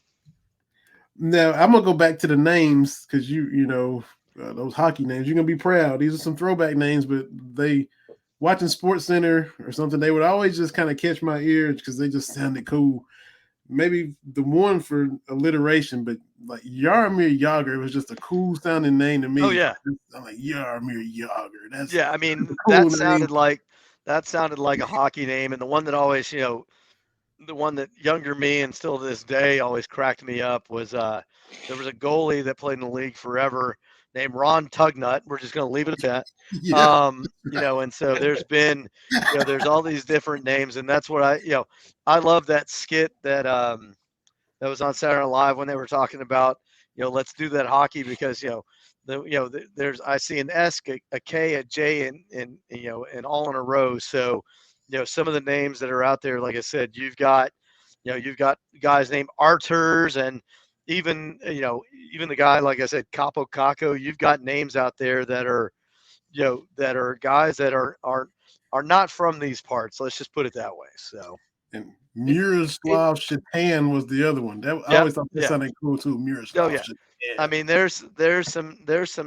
now I'm gonna go back to the names because those hockey names. You're gonna be proud. These are some throwback names, but they watching Sports Center or something. They would always just kind of catch my ears because they just sounded cool. Maybe the one for alliteration, but like Jaromir Jagr was just a cool sounding name to me. Oh yeah, I'm like Jaromir Jagr. I mean cool that sounded like a hockey name, and the one that always the one that younger me and still to this day always cracked me up was there was a goalie that played in the league forever named Ron Tugnut. We're just going to leave it at that. Yeah. And so there's been, there's all these different names, and that's what I love that skit that was on Saturday Night Live when they were talking about, let's do that hockey because, there's, I see an S, a K, a J, and all in a row. So, some of the names that are out there, like I said, you've got guys named Arturs, and even the guy, like I said, Capo Caco. You've got names out there that are, that are guys that are not from these parts. Let's just put it that way. So. And Miroslav Shatan was the other one. That I always thought that sounded cool too. Miroslav. Oh yeah. I mean, there's some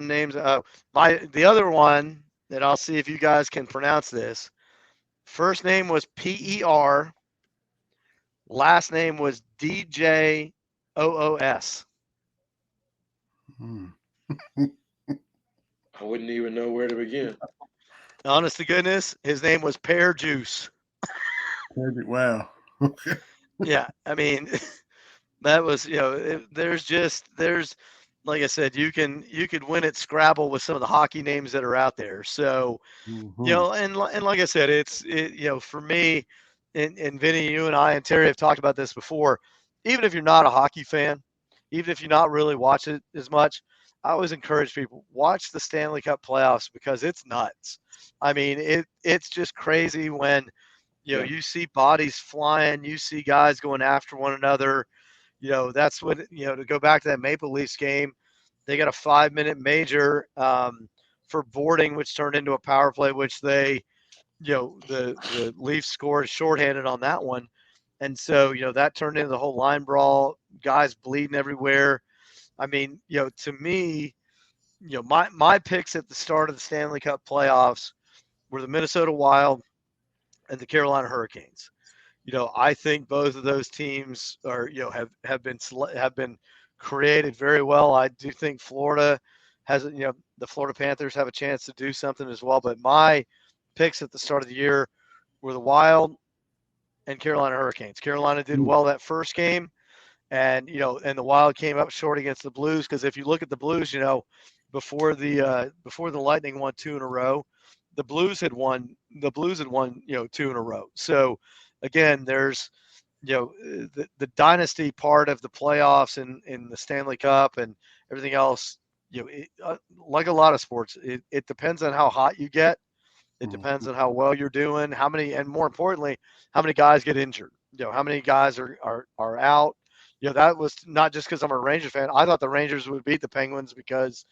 names. The other one that I'll see if you guys can pronounce this. First name was PER. Last name was DJOOS. I wouldn't even know where to begin. Honest to goodness, his name was Pear Juice. Wow. Yeah, I mean, that was there's like I said, you could win at Scrabble with some of the hockey names that are out there. So and like I said, it's for me, and Vinny, you and I and Terry have talked about this before. Even if you're not a hockey fan, even if you're not really watching it as much, I always encourage people, watch the Stanley Cup playoffs because it's nuts. I mean, it's just crazy when you see bodies flying, you see guys going after one another. That's what, to go back to that Maple Leafs game, they got a 5-minute major for boarding, which turned into a power play, which they, the Leafs scored shorthanded on that one. And so, that turned into the whole line brawl, guys bleeding everywhere. I mean, to me, my picks at the start of the Stanley Cup playoffs were the Minnesota Wild and the Carolina Hurricanes. I think both of those teams are, have been created very well. I do think Florida has, the Florida Panthers have a chance to do something as well. But my picks at the start of the year were the Wild and Carolina Hurricanes. Carolina did well that first game, and and the Wild came up short against the Blues, because if you look at the Blues, before the Lightning won 2 in a row, the Blues had won 2 in a row. So again, there's the dynasty part of the playoffs and in the Stanley Cup and everything else. Like a lot of sports, it depends on how hot you get. It depends on how well you're doing, how many, and more importantly, how many guys get injured. How many guys are out. That was not just because I'm a Rangers fan. I thought the Rangers would beat the Penguins because,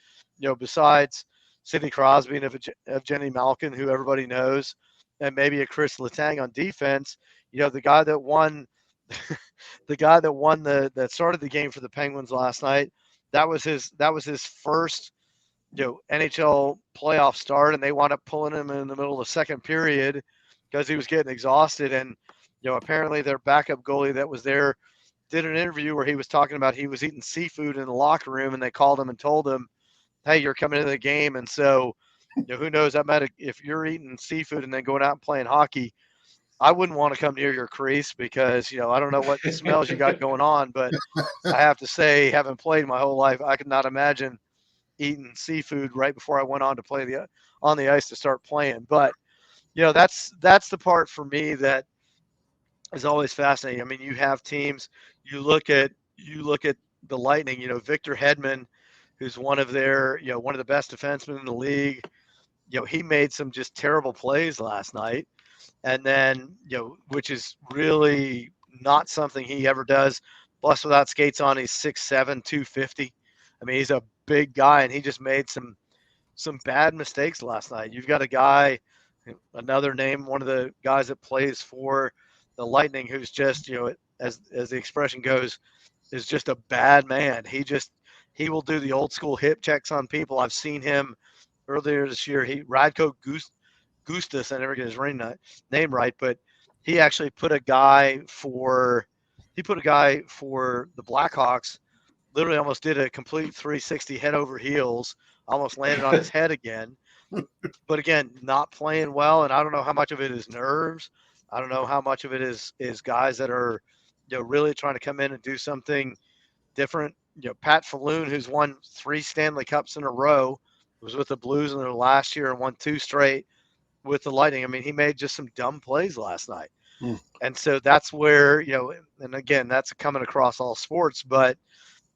besides Sidney Crosby and of Jenny Malkin, who everybody knows, and maybe a Chris Letang on defense, the guy that won, that started the game for the Penguins last night, that was his first, NHL playoff start, and they wound up pulling him in the middle of the second period because he was getting exhausted. And apparently their backup goalie that was there did an interview where he was talking about he was eating seafood in the locker room, and they called him and told him, hey, you're coming into the game. And so, who knows, that might, if you're eating seafood and then going out and playing hockey, I wouldn't want to come near your crease because, I don't know what smells you got going on, but I have to say, having played my whole life, I could not imagine eating seafood right before I went on to play on the ice to start playing. But, that's the part for me that is always fascinating. I mean, you have teams, you look at the Lightning, Victor Hedman, who's one of the best defensemen in the league. He made some just terrible plays last night. And then, which is really not something he ever does. Plus, without skates on, he's 6'7", 250. I mean, he's a big guy, and he just made some bad mistakes last night. You've got a guy, another name, one of the guys that plays for the Lightning, who's just, as the expression goes, is just a bad man. He will do the old school hip checks on people. I've seen him earlier this year. Radko Gustas, I never get his name right, but he actually put a guy for the Blackhawks, literally almost did a complete 360 head over heels, almost landed on his head again. But again, not playing well, and I don't know how much of it is nerves. I don't know how much of it is guys that are really trying to come in and do something different. Pat Falloon, who's won 3 Stanley Cups in a row, was with the Blues in their last year and won 2 straight with the Lightning. I mean, he made just some dumb plays last night. And so that's where, and again, that's coming across all sports, but,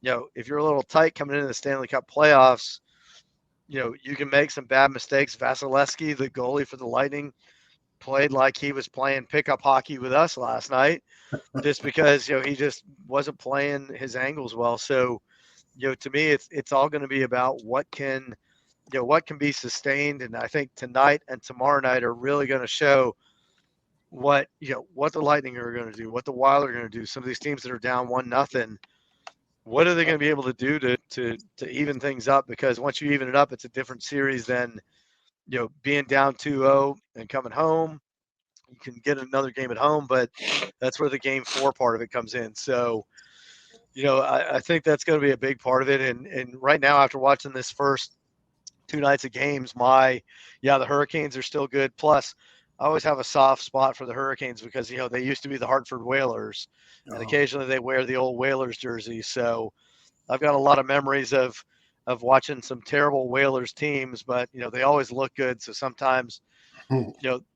if you're a little tight coming into the Stanley Cup playoffs, you can make some bad mistakes. Vasilevsky, the goalie for the Lightning, played like he was playing pickup hockey with us last night just because, he just wasn't playing his angles well. So, to me, it's all going to be about what can be sustained. And I think tonight and tomorrow night are really going to show what the Lightning are going to do, what the Wild are going to do. Some of these teams that are down 1-0, what are they going to be able to do to even things up? Because once you even it up, it's a different series than being down 2-0 and coming home. You can get another game at home, but that's where the game 4 part of it comes in. So, I think that's going to be a big part of it. And right now, after watching this first 2 nights of games, the Hurricanes are still good. Plus, I always have a soft spot for the Hurricanes because, they used to be the Hartford Whalers, and occasionally they wear the old Whalers jersey. So I've got a lot of memories of watching some terrible Whalers teams, but, they always look good. So sometimes,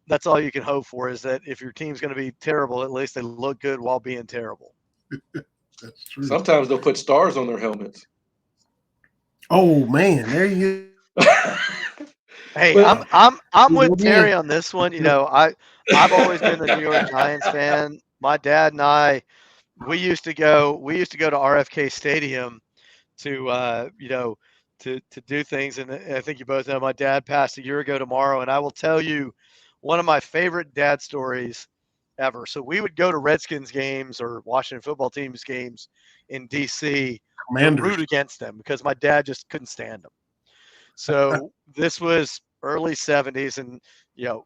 that's all you can hope for is that if your team's going to be terrible, at least they look good while being terrible. That's true. Sometimes they'll put stars on their helmets. Oh man, there you go. Hey, I'm with Terry on this one. I've always been a New York Giants fan. My dad and I, we used to go to RFK Stadium to to do things. And I think you both know my dad passed a year ago tomorrow, and I will tell you one of my favorite dad stories ever. So we would go to Redskins games or Washington football teams games in DC to root against them because my dad just couldn't stand them. So this was early 70s, and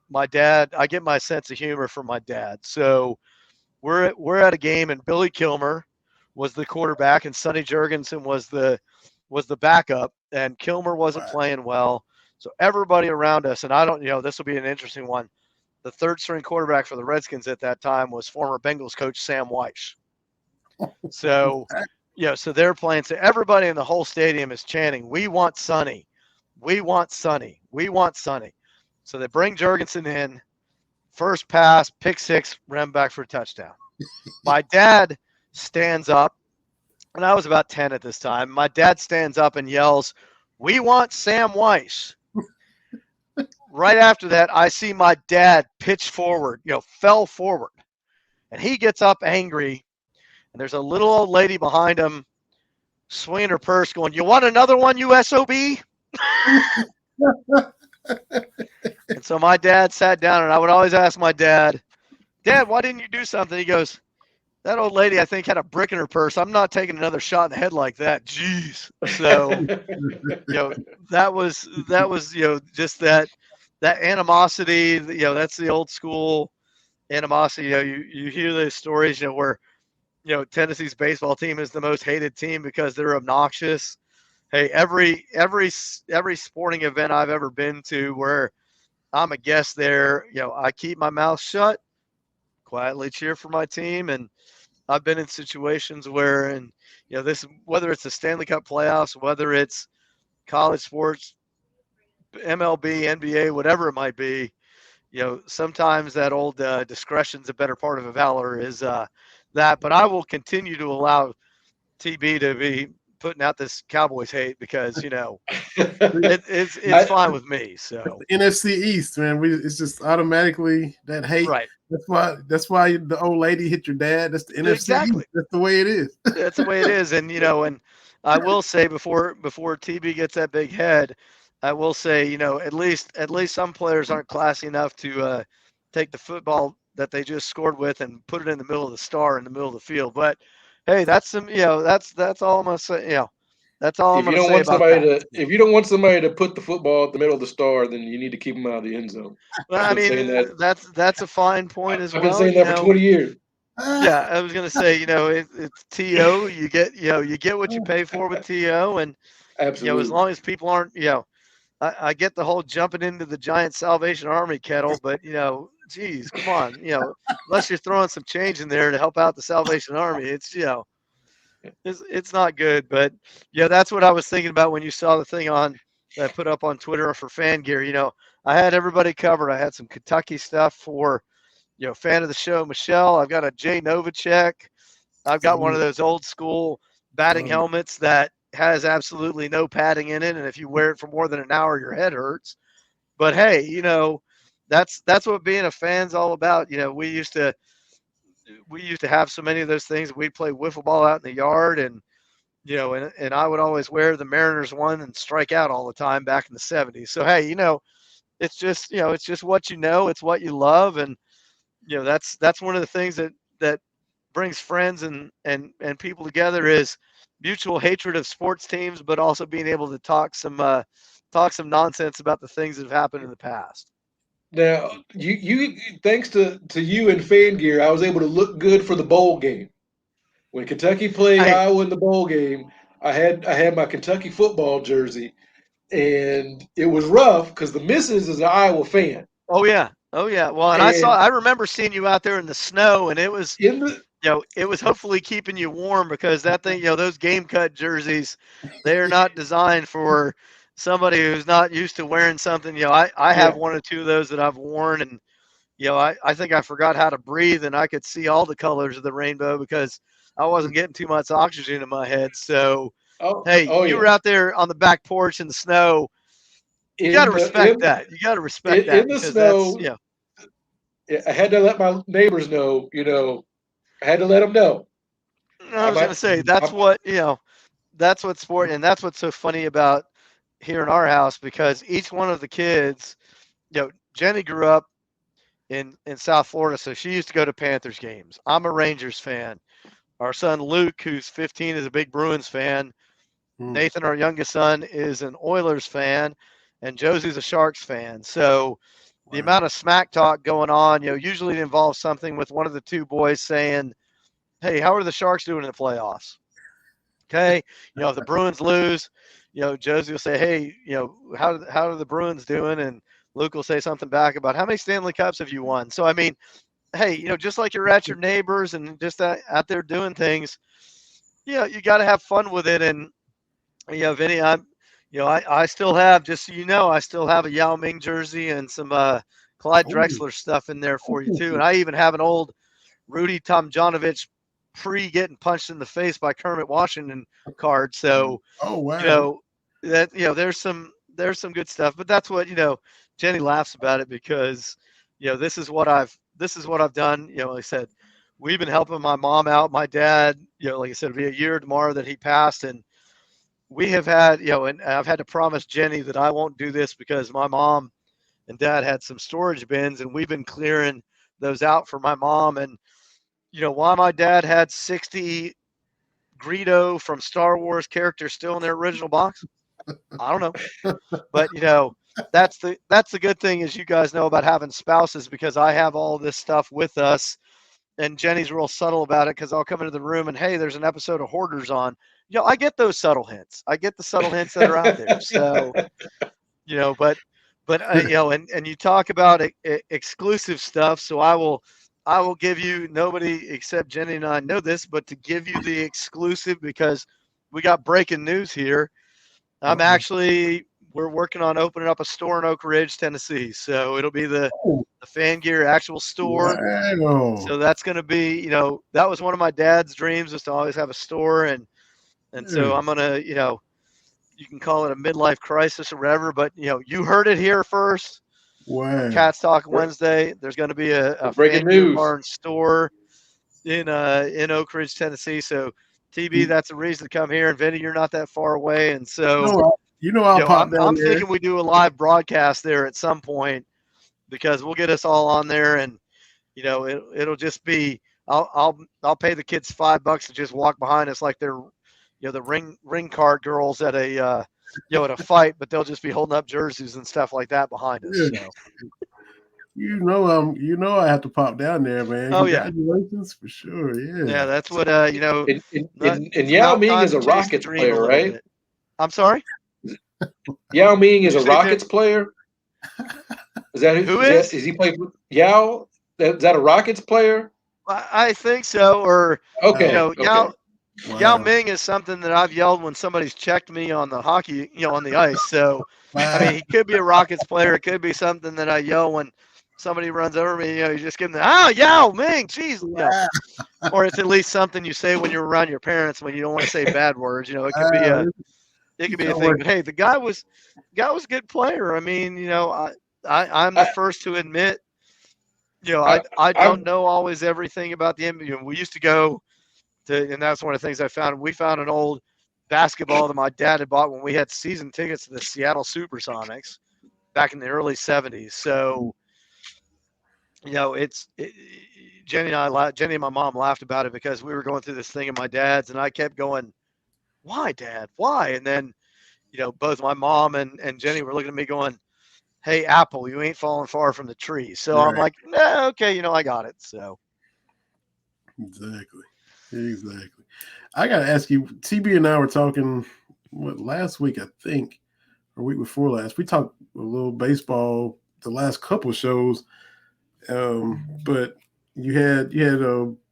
my dad, I get my sense of humor from my dad. So we're at a game, and Billy Kilmer was the quarterback, and Sonny Jurgensen was the backup, and Kilmer wasn't playing well. So everybody around us, and I don't, this will be an interesting one. The third string quarterback for the Redskins at that time was former Bengals coach Sam Weish. So, so they're playing. So everybody in the whole stadium is chanting, "We want Sonny. We want Sonny. We want Sonny." So they bring Jurgensen in. First pass, pick 6, ran back for a touchdown. My dad stands up, and I was about 10 at this time. My dad stands up and yells, "We want Sam Weiss." Right after that, I see my dad pitch forward, fell forward. And he gets up angry, and there's a little old lady behind him swinging her purse going, "You want another one, you SOB?" And so my dad sat down, and I would always ask my dad, "Dad, why didn't you do something?" He goes, "That old lady, I think, had a brick in her purse. I'm not taking another shot in the head like that." Jeez. So, that was just that animosity, that's the old school animosity. You hear those stories, where, Tennessee's baseball team is the most hated team because they're obnoxious. Hey, every sporting event I've ever been to where I'm a guest there, I keep my mouth shut, quietly cheer for my team. And I've been in situations where, and this, whether it's the Stanley Cup playoffs, whether it's college sports, MLB, NBA, whatever it might be, sometimes that old discretion's a better part of a valor is that. But I will continue to allow TB to be putting out this Cowboys hate because it's fine with me. So the NFC East, man, it's just automatically that hate. Right. That's why the old lady hit your dad. That's the NFC Exactly. East. That's the way it is. That's the way it is. And and I will say before TB gets that big head, I will say, at least some players aren't classy enough to take the football that they just scored with and put it in the middle of the star in the middle of the field. But hey, that's some, that's all I'm gonna say. That's all I'm gonna say about that. If you don't want somebody to put the football at the middle of the star, then you need to keep them out of the end zone. Well, I mean, that's a fine point as well. I've been saying that for 20 years. Yeah, I was gonna say, it's TO. You get what you pay for with TO, and absolutely, as long as people aren't, I get the whole jumping into the giant Salvation Army kettle, but geez, come on, unless you're throwing some change in there to help out the Salvation Army, it's Yeah, It's not good, but yeah, that's what I was thinking about when you saw the thing on that I put up on Twitter for fan gear. I had everybody covered. I had some Kentucky stuff for fan of the show Michelle. I've got a Jay Novacek. I've got one of those old school batting helmets that has absolutely no padding in it, and if you wear it for more than an hour, your head hurts. But hey, that's what being a fan's all about. We used to have so many of those things. We'd play wiffle ball out in the yard, and and I would always wear the Mariners one and strike out all the time back in the '70s. So hey, it's just what it's what you love, and that's one of the things that brings friends and people together is mutual hatred of sports teams, but also being able to talk some nonsense about the things that have happened in the past. Now, you thanks to you and fan gear, I was able to look good for the bowl game. When Kentucky played Hey, Iowa in the bowl game, I had my Kentucky football jersey, and it was rough because the missus is an Iowa fan, oh yeah, oh yeah. Well, and and I remember seeing you out there in the snow, and it was in the it was hopefully keeping you warm because that thing, those game cut jerseys, they are not designed for somebody who's not used to wearing something. I have yeah. one or two of those that I've worn, and I think I forgot how to breathe, and I could see all the colors of the rainbow because I wasn't getting too much oxygen in my head. So, hey, Oh you yeah. were out there on the back porch in the snow. You got to In the respect that. You got to respect in that the because that's snow, I had to let my neighbors know. I had to let them know. I I was going to might. say that's what that's what sport, and that's what's so funny about here in our house because each one of the kids, Jenny grew up in South Florida, so she used to go to Panthers games. I'm a Rangers fan. Our son Luke, who's 15, is a big Bruins fan. Nathan, our youngest son, is an Oilers fan, and Josie's a Sharks fan. So the amount of smack talk going on, usually it involves something with one of the two boys saying, "Hey, how are the Sharks doing in the playoffs?" Okay, if the Bruins lose, Josie will say, "Hey, how are the Bruins doing?" And Luke will say something back about how many Stanley Cups have you won. So I mean, hey, just like you're at your neighbors and just out there doing things, you got to have fun with it. And Vinny, I still have, just so you know, I still have a Yao Ming jersey and some Clyde Drexler stuff in there for you too. And I even have an old Rudy Tomjanovich getting punched in the face by Kermit Washington card. So, that there's some good stuff, but that's what Jenny laughs about it because this is what I've done. Like I said, we've been helping my mom out. My dad, like I said, it'll be a year tomorrow that he passed, and we have had, and I've had to promise Jenny that I won't do this because my mom and dad had some storage bins, and we've been clearing those out for my mom. And why my dad had 60 Greedo from Star Wars characters still in their original box, I don't know. But that's the good thing, as you guys know, about having spouses, because I have all this stuff with us, and Jenny's real subtle about it because I'll come into the room and, hey, there's an episode of Hoarders on. I get those subtle hints. I get the subtle hints that are out there. So but and you talk about exclusive stuff, so I will give you, nobody except Jenny and I know this, but to give you the exclusive, because we got breaking news here. We're working on opening up a store in Oak Ridge, Tennessee. So it'll be the Fan Gear actual store. So that's going to be, that was one of my dad's dreams, was to always have a store. And so I'm going to, you can call it a midlife crisis or whatever, but you heard it here first. Cats Talk Wednesday. There's going to be a breaking Fan Gear news Barn store in Oak Ridge, Tennessee. So TB, that's a reason to come here. And Vinny, you're not that far away, and so I'll pop down I'm there. thinking we do a live broadcast there at some point, because we'll get us all on there, and it'll just be, I'll pay the kids $5 to just walk behind us like they're the ring card girls at a at a fight, but they'll just be holding up jerseys and stuff like that behind us. So. I have to pop down there, man. Oh yeah, congratulations for sure. Yeah, that's what And Yao Ming is a Rockets player, right? Bit. I'm sorry. Yao Ming is a Rockets player. Is that who is? Is he played with Yao? Is that a Rockets player? I think so. Or okay. Yao. Yao Wow. Ming is something that I've yelled when somebody's checked me on the hockey, on the ice. So, I mean, he could be a Rockets player. It could be something that I yell when somebody runs over me. You just give them Yao Ming, jeez, Wow. or it's at least something you say when you're around your parents when you don't want to say bad words. It could be Wow. a thing. But hey, the guy was a good player. I mean, I'm the I, first to admit, I, I I, don't know always everything about the NBA. We used to go to, and that's one of the things I found. We found an old basketball that my dad had bought when we had season tickets to the Seattle Supersonics back in the early '70s. So, Jenny and my mom laughed about it because we were going through this thing at my dad's, and I kept going, "Why, Dad? Why?" And then, both my mom and Jenny were looking at me going, "Hey, Apple, you ain't falling far from the tree." So I'm Right. like, "Nah, okay, I got it." So Exactly. Exactly. I got to ask you, TB and I were talking, last week, I think, or week before last. We talked a little baseball the last couple shows. But you had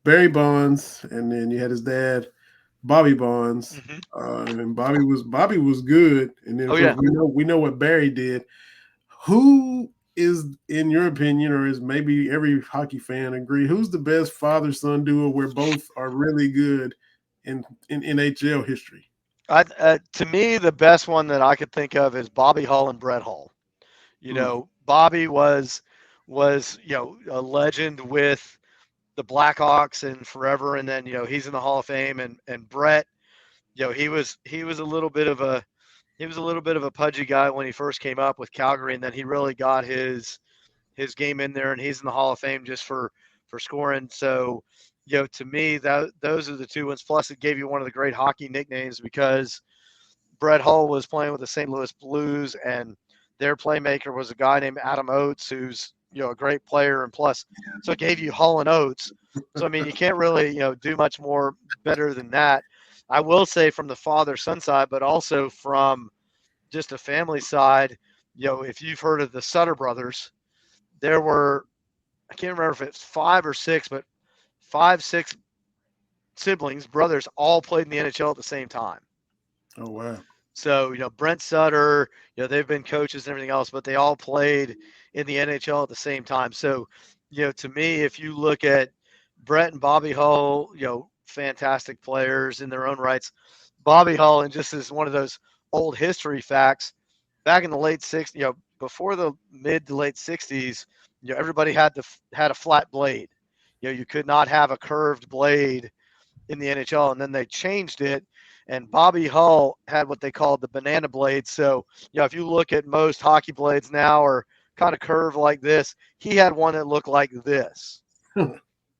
Barry Bonds, and then you had his dad, Bobby Bonds. mhm. And Bobby was good. And then, of Oh course, yeah. we know what Barry did. Who is, in your opinion, or is maybe every hockey fan agree, who's the best father son duo where both are really good in NHL history? To me, the best one that I could think of is Bobby Hull and Brett Hull. Mm, Bobby was a legend with the Blackhawks and forever, and then he's in the Hall of Fame, and Brett, he was a little bit of a pudgy guy when he first came up with Calgary, and then he really got his game in there, and he's in the Hall of Fame just for scoring. So, to me, that those are the two ones. Plus, it gave you one of the great hockey nicknames because Brett Hull was playing with the St. Louis Blues, and their playmaker was a guy named Adam Oates, who's a great player, and plus, so it gave you Hull and Oates. So I mean, you can't really do much more better than that. I will say from the father son side, but also from just a family side. If you've heard of the Sutter brothers, there were, I can't remember if it's five or six, but five, six siblings, brothers, all played in the NHL at the same time. oh wow. So, Brent Sutter, they've been coaches and everything else, but they all played in the NHL at the same time. So, to me, if you look at Brett and Bobby Hull, fantastic players in their own rights. Bobby Hull, and just as one of those old history facts, back in the late 60s, before the mid to late 60s, everybody had a flat blade. You could not have a curved blade in the NHL, and then they changed it. And Bobby Hull had what they called the banana blade. So, if you look at most hockey blades now are kind of curved like this, he had one that looked like this.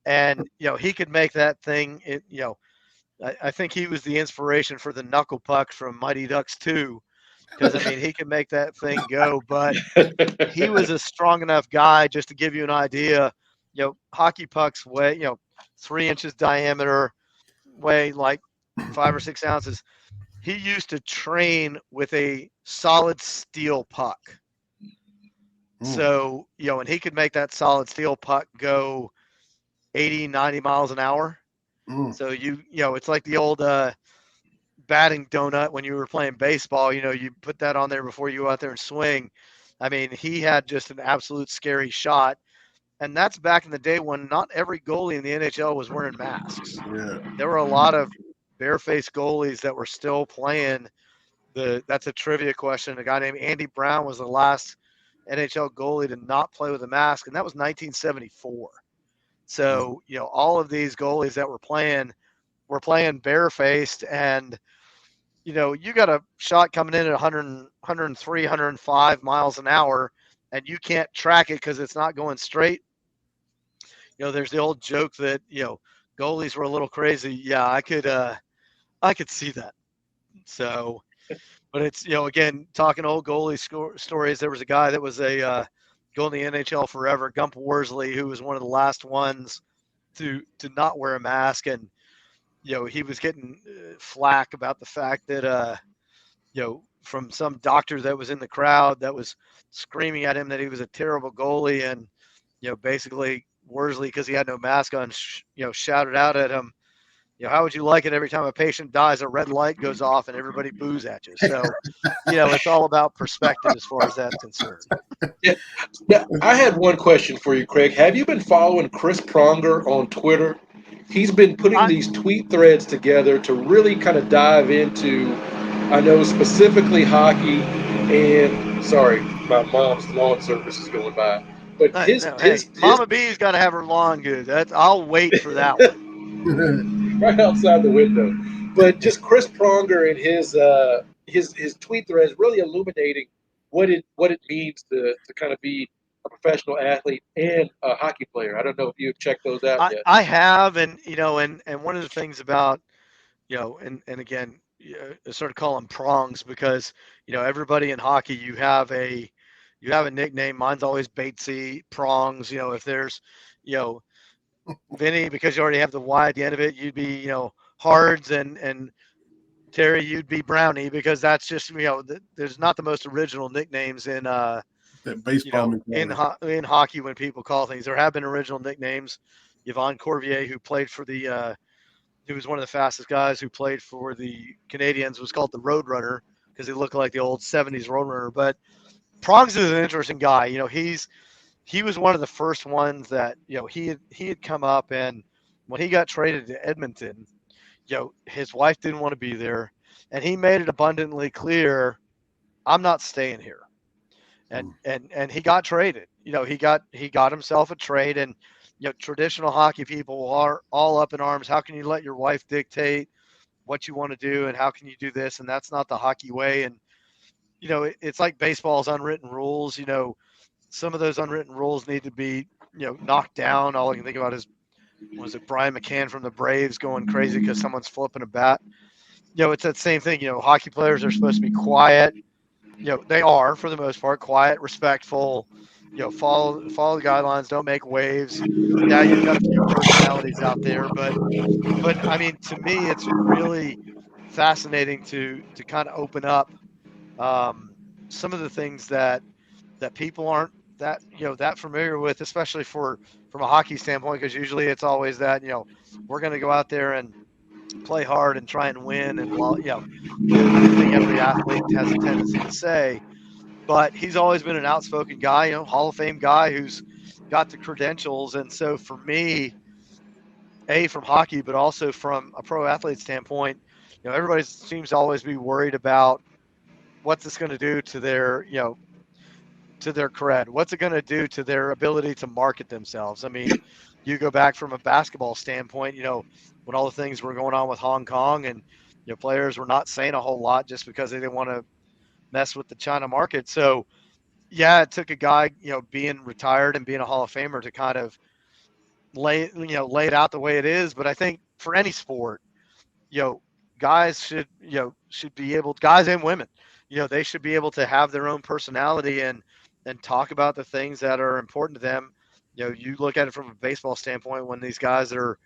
And, he could make that thing, I think he was the inspiration for the knuckle puck from Mighty Ducks 2, because, I mean, he could make that thing go. But he was a strong enough guy, just to give you an idea, hockey pucks weigh, 3 inches diameter, weigh like 5 or 6 ounces. He used to train with a solid steel puck. So, and he could make that solid steel puck go 80, 90 miles an hour. So it's like the old batting donut when you were playing baseball. You put that on there before you go out there and swing. I mean, he had just an absolute scary shot. And that's back in the day when not every goalie in the NHL was wearing masks. Yeah. There were a lot of barefaced goalies that were still playing. That's a trivia question. A guy named Andy Brown was the last NHL goalie to not play with a mask, and that was 1974. So, all of these goalies that were playing barefaced, and you got a shot coming in at 100, 103, 105 miles an hour, and you can't track it because it's not going straight. There's the old joke that goalies were a little crazy. Yeah, I could see that. So, but it's again, talking old goalie stories. There was a guy that was a goal in the NHL forever, Gump Worsley, who was one of the last ones to not wear a mask, and he was getting flack about the fact that from some doctor that was in the crowd that was screaming at him that he was a terrible goalie, and basically Worsley, because he had no mask on, shouted out at him, how would you like it every time a patient dies, a red light goes off and everybody boos at you? So, it's all about perspective as far as that's concerned. Yeah. Now, I had one question for you, Craig. Have you been following Chris Pronger on Twitter? He's been putting I, these tweet threads together to really kind of dive into, I know specifically hockey, and sorry, my mom's lawn service is going by. But his no, his hey, his Mama B's got to have her lawn good. I'll wait for that one. right outside the window. But just Chris Pronger and his tweet threads really illuminating what it means to kind of be a professional athlete and a hockey player. I don't know if you've checked those out yet. I have, and and one of the things about and again, I sort of call them prongs because everybody in hockey you have a nickname. Mine's always Batesy prongs. If there's you know Vinny, because you already have the Y at the end of it, you'd be Hards, and Terry, you'd be Brownie, because that's just there's not the most original nicknames in That baseball in hockey when people call things. There have been original nicknames. Yvon Corvier, who played for he was one of the fastest guys who played for the Canadians, was called the Roadrunner because he looked like the old '70s Roadrunner. But Prongs is an interesting guy. He was one of the first ones that he had come up, and when he got traded to Edmonton, his wife didn't want to be there, and he made it abundantly clear, I'm not staying here. And he got traded. He got himself a trade, and traditional hockey people are all up in arms. How can you let your wife dictate what you want to do, and how can you do this? And that's not the hockey way. And it's like baseball's unwritten rules. Some of those unwritten rules need to be knocked down. All I can think about is, was it Brian McCann from the Braves going crazy because someone's flipping a bat? It's that same thing. Hockey players are supposed to be quiet. They are, for the most part, quiet, respectful. Follow the guidelines. Don't make waves. Yeah, you've got a few personalities out there, but I mean, to me, it's really fascinating to kind of open up some of the things that people aren't that familiar with, especially from a hockey standpoint, because usually it's always that we're going to go out there and play hard and try and win, and blah, the thing every athlete has a tendency to say. But he's always been an outspoken guy, Hall of Fame guy who's got the credentials. And so for me, from hockey, but also from a pro athlete standpoint, everybody seems to always be worried about what's this going to do to their cred. What's it going to do to their ability to market themselves? I mean, you go back from a basketball standpoint, when all the things were going on with Hong Kong, and players were not saying a whole lot just because they didn't want to mess with the China market. So yeah, it took a guy, being retired and being a Hall of Famer to kind of lay it out the way it is. But I think for any sport, you know, guys should be able, guys and women, they should be able to have their own personality and talk about the things that are important to them. You look at it from a baseball standpoint, when these guys that are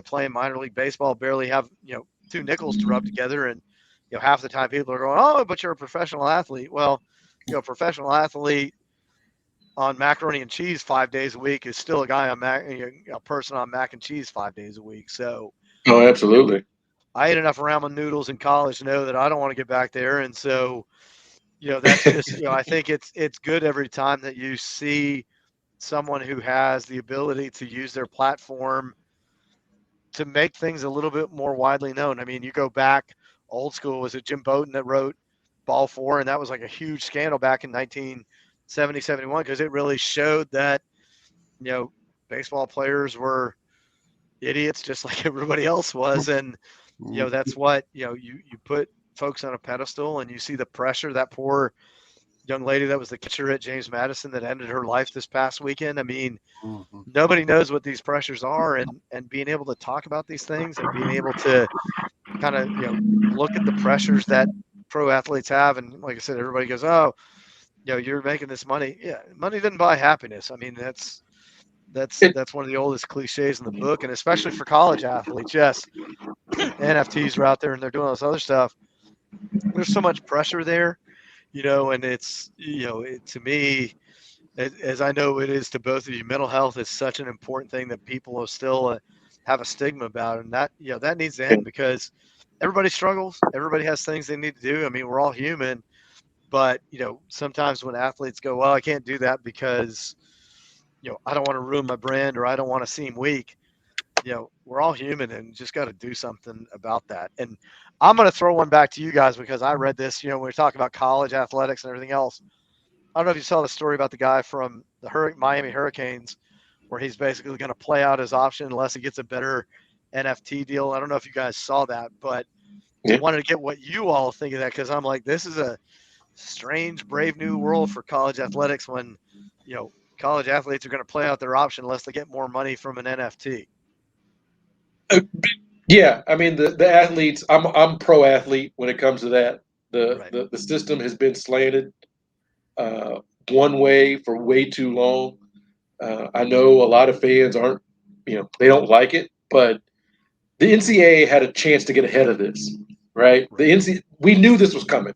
playing minor league baseball barely have two nickels to rub together, and half the time people are going, oh, but you're a professional athlete. Well, a professional athlete on macaroni and cheese 5 days a week is still a guy on a person on mac and cheese 5 days a week. So Oh, absolutely. I ate enough ramen noodles in college to know that I don't want to get back there. And so, that's just, I think it's good every time that you see someone who has the ability to use their platform to make things a little bit more widely known. I mean, you go back old school, was it Jim Bowden that wrote Ball Four? And that was like a huge scandal back in 1970, 71, because it really showed that, baseball players were idiots just like everybody else was. And, that's what, you put folks on a pedestal, and you see the pressure. That poor young lady that was the catcher at James Madison that ended her life this past weekend. I mean, nobody knows what these pressures are, and being able to talk about these things and being able to kind of, look at the pressures that pro athletes have. And like I said, everybody goes, oh, you're making this money. Yeah. Money didn't buy happiness. I mean, that's one of the oldest cliches in the book. And especially for college athletes, yes, NFTs are out there and they're doing all this other stuff. There's so much pressure there, and it's, to me, as I know it is to both of you, mental health is such an important thing that people are still have a stigma about it. And that, that needs to end because everybody struggles. Everybody has things they need to do. I mean, we're all human, but, sometimes when athletes go, well, I can't do that because, I don't want to ruin my brand or I don't want to seem weak. We're all human and just got to do something about that. And I'm going to throw one back to you guys because I read this, when we talk about college athletics and everything else. I don't know if you saw the story about the guy from the Miami Hurricanes where he's basically going to play out his option unless he gets a better NFT deal. I don't know if you guys saw that, but I wanted to get what you all think of that because I'm like, this is a strange, brave new world for college athletics when, college athletes are going to play out their option unless they get more money from an NFT. Yeah, I mean the athletes. I'm pro athlete when it comes to that. The system has been slanted one way for way too long. I know a lot of fans aren't, they don't like it, but the NCAA had a chance to get ahead of this, right? The NCAA, we knew this was coming.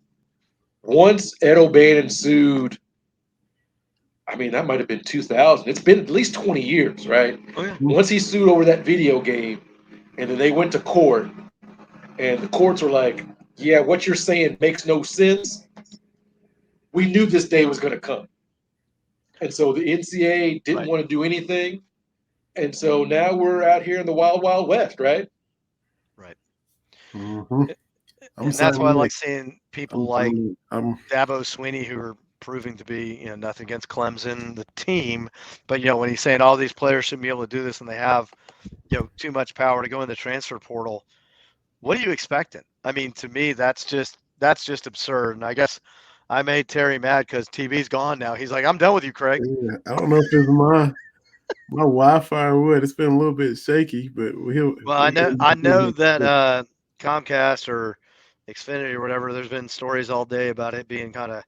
Once Ed O'Bannon sued, I mean that might have been 2000. It's been at least 20 years, right? Oh, yeah. Once he sued over that video game, and then they went to court, and the courts were like, "Yeah, what you're saying makes no sense." We knew this day was going to come. And so the NCAA didn't want to do anything. And so now we're out here in the wild, wild west, right? Right. Mm-hmm. And that's why I like seeing people like Dabo Swinney who are proving to be, nothing against Clemson, the team. But, when he's saying all these players shouldn't be able to do this and they have, too much power to go in the transfer portal. What are you expecting? I mean, to me, that's just absurd. And I guess I made Terry mad because TV's gone now. He's like, I'm done with you, Craig. Yeah, I don't know if it's my Wi-Fi or what. It's been a little bit shaky, but I know that Comcast or Xfinity or whatever, there's been stories all day about it being kind of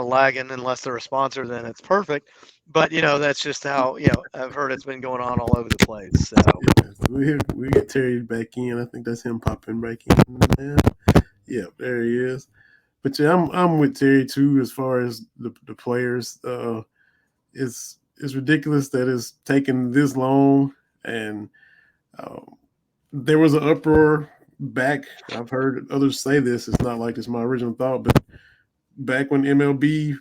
lagging. Unless they're a sponsor, then it's perfect. But that's just how I've heard it's been going on all over the place. So we get Terry back in. I think that's him popping back in now. Yeah, there he is. But yeah, I'm with Terry too as far as the players. It's ridiculous that it's taken this long, and there was an uproar back. I've heard others say this. It's not like it's my original thought, but back when MLB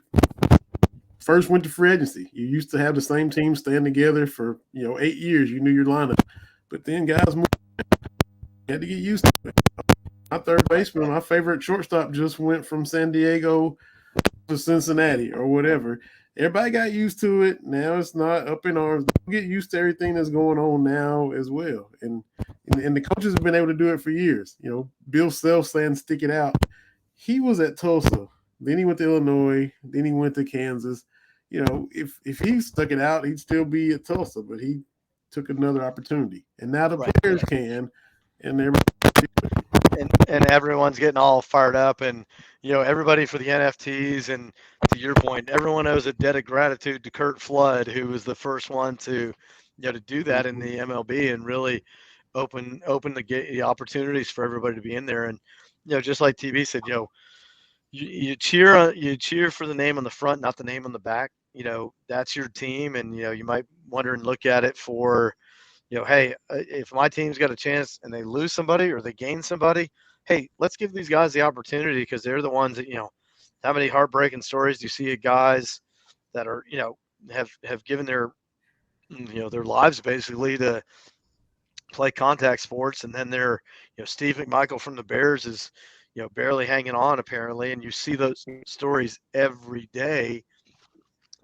first went to free agency, you used to have the same team stand together for 8 years. You knew your lineup, but then guys moved. You had to get used to it. My third baseman, my favorite shortstop, just went from San Diego to Cincinnati or whatever. Everybody got used to it. Now it's not up in arms. Don't get used to everything that's going on now as well. And the coaches have been able to do it for years. Bill Self saying stick it out. He was at Tulsa. Then he went to Illinois. Then he went to Kansas. If he stuck it out, he'd still be at Tulsa, but he took another opportunity. And now the players can, and everybody. And everyone's getting all fired up, and everybody for the NFTs. And to your point, everyone owes a debt of gratitude to Kurt Flood, who was the first one to to do that in the MLB and really open the opportunities for everybody to be in there. And just like TV said, you cheer for the name on the front, not the name on the back. That's your team, and you might wonder and look at it for hey, if my team's got a chance and they lose somebody or they gain somebody, hey, let's give these guys the opportunity because they're the ones that, how many heartbreaking stories do you see of guys that are, have given their, their lives basically to play contact sports. And then they're, Steve McMichael from the Bears is, barely hanging on apparently. And you see those stories every day.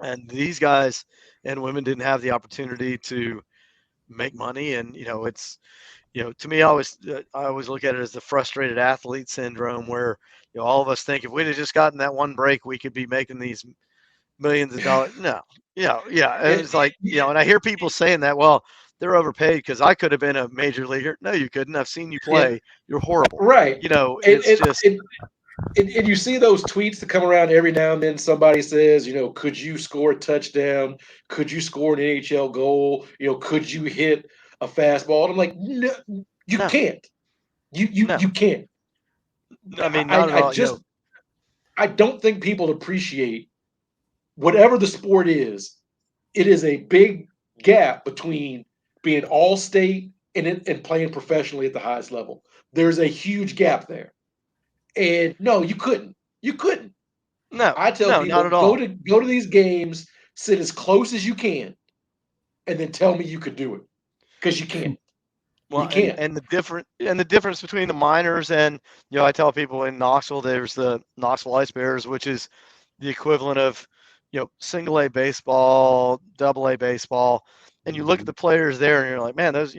And these guys and women didn't have the opportunity to make money. And it's to me, I always look at it as the frustrated athlete syndrome where all of us think if we'd have just gotten that one break we could be making these millions of dollars. No. It's like and I hear people saying that, well, they're overpaid because I could have been a major leaguer. No, you couldn't. I've seen you play. You're horrible, right? It's and you see those tweets that come around every now and then. Somebody says, could you score a touchdown? Could you score an NHL goal? Could you hit a fastball? And I'm like, no, you can't. You can't. I mean, not at all. I don't think people appreciate whatever the sport is. It is a big gap between being all state and playing professionally at the highest level. There's a huge gap there. And no, you couldn't. You couldn't. No, I tell no, not people at all. go to these games, sit as close as you can, and then tell me you could do it. Because you can't. Well, You can't. and the difference between the minors and I tell people in Knoxville there's the Knoxville Ice Bears, which is the equivalent of single A baseball, double A baseball, and you look at the players there and you're like, man, those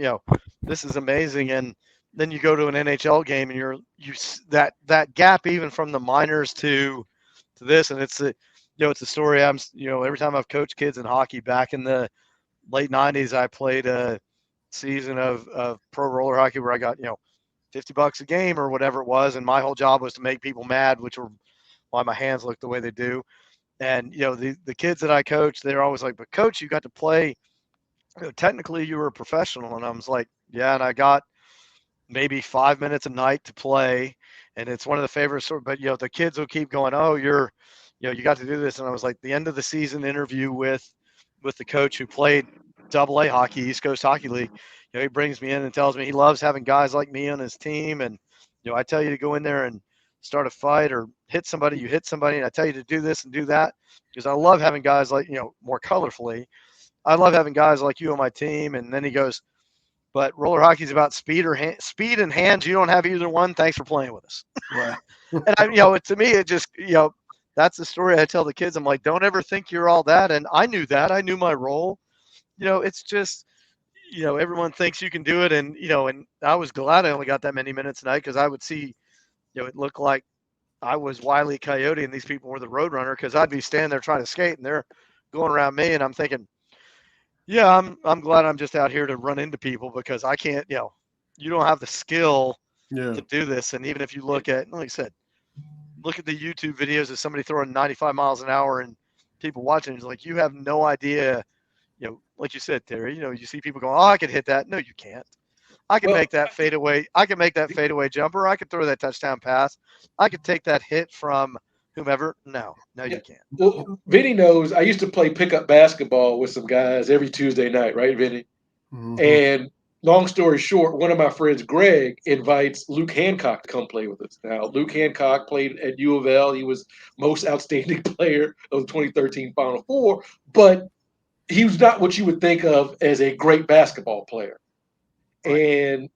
this is amazing. And then you go to an NHL game and that gap even from the minors to this, and it's it's a story. I'm every time I've coached kids in hockey back in the late '90s, I played a season of pro roller hockey where I got $50 a game or whatever it was, and my whole job was to make people mad, which were why my hands look the way they do. And the kids that I coach, they're always like, "But coach, you got to play. Technically, you were a professional." And I was like, "Yeah," and I got maybe 5 minutes a night to play, and it's one of the favorites. But the kids will keep going, "Oh, you got to do this." And I was like, the end of the season interview with the coach who played Double A hockey, East Coast Hockey League. He brings me in and tells me he loves having guys like me on his team, and I tell you to go in there and start a fight or hit somebody, you hit somebody, and I tell you to do this and do that because I love having guys like more colorfully. I love having guys like you on my team. And then he goes, but roller hockey is about speed speed and hands. You don't have either one. Thanks for playing with us. Right. And to me, it just, that's the story I tell the kids. I'm like, don't ever think you're all that. And I knew that. I knew my role. It's just, everyone thinks you can do it. And, and I was glad I only got that many minutes tonight because I would see, it looked like I was Wile E. Coyote and these people were the Roadrunner because I'd be standing there trying to skate and they're going around me. And I'm thinking, yeah, I'm glad I'm just out here to run into people because I can't, you don't have the skill Yeah. to do this. And even if you look at, like I said, look at the YouTube videos of somebody throwing 95 miles an hour and people watching, it's like, you have no idea, like you said, Terry, you see people going, oh, I could hit that. No, you can't. I can make that fadeaway. I can make that fadeaway jumper. I could throw that touchdown pass. I could take that hit from whomever. No, you can't. Well, Vinny knows I used to play pickup basketball with some guys every Tuesday night, right, Vinny? Mm-hmm. And long story short, one of my friends, Greg, invites Luke Hancock to come play with us. Now, Luke Hancock played at U of L. He was most outstanding player of the 2013 Final Four, but he was not what you would think of as a great basketball player. Right. And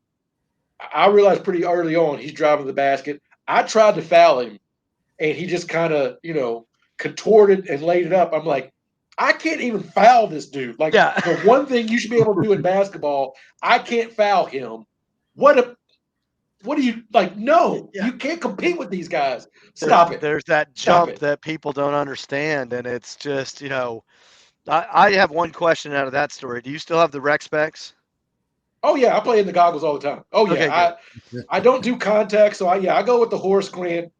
I realized pretty early on he's driving the basket. I tried to foul him, and he just kind of, contorted and laid it up. I'm like, I can't even foul this dude. Like, Yeah. the one thing you should be able to do in basketball, I can't foul him. What do you like? No, Yeah. you can't compete with these guys. Stop it. There's that Stop jump it. that people don't understand, and it's just, I have one question out of that story. Do you still have the rec specs? Oh yeah, I play in the goggles all the time. Oh yeah, Okay, I don't do contact, so I go with the Horace Grant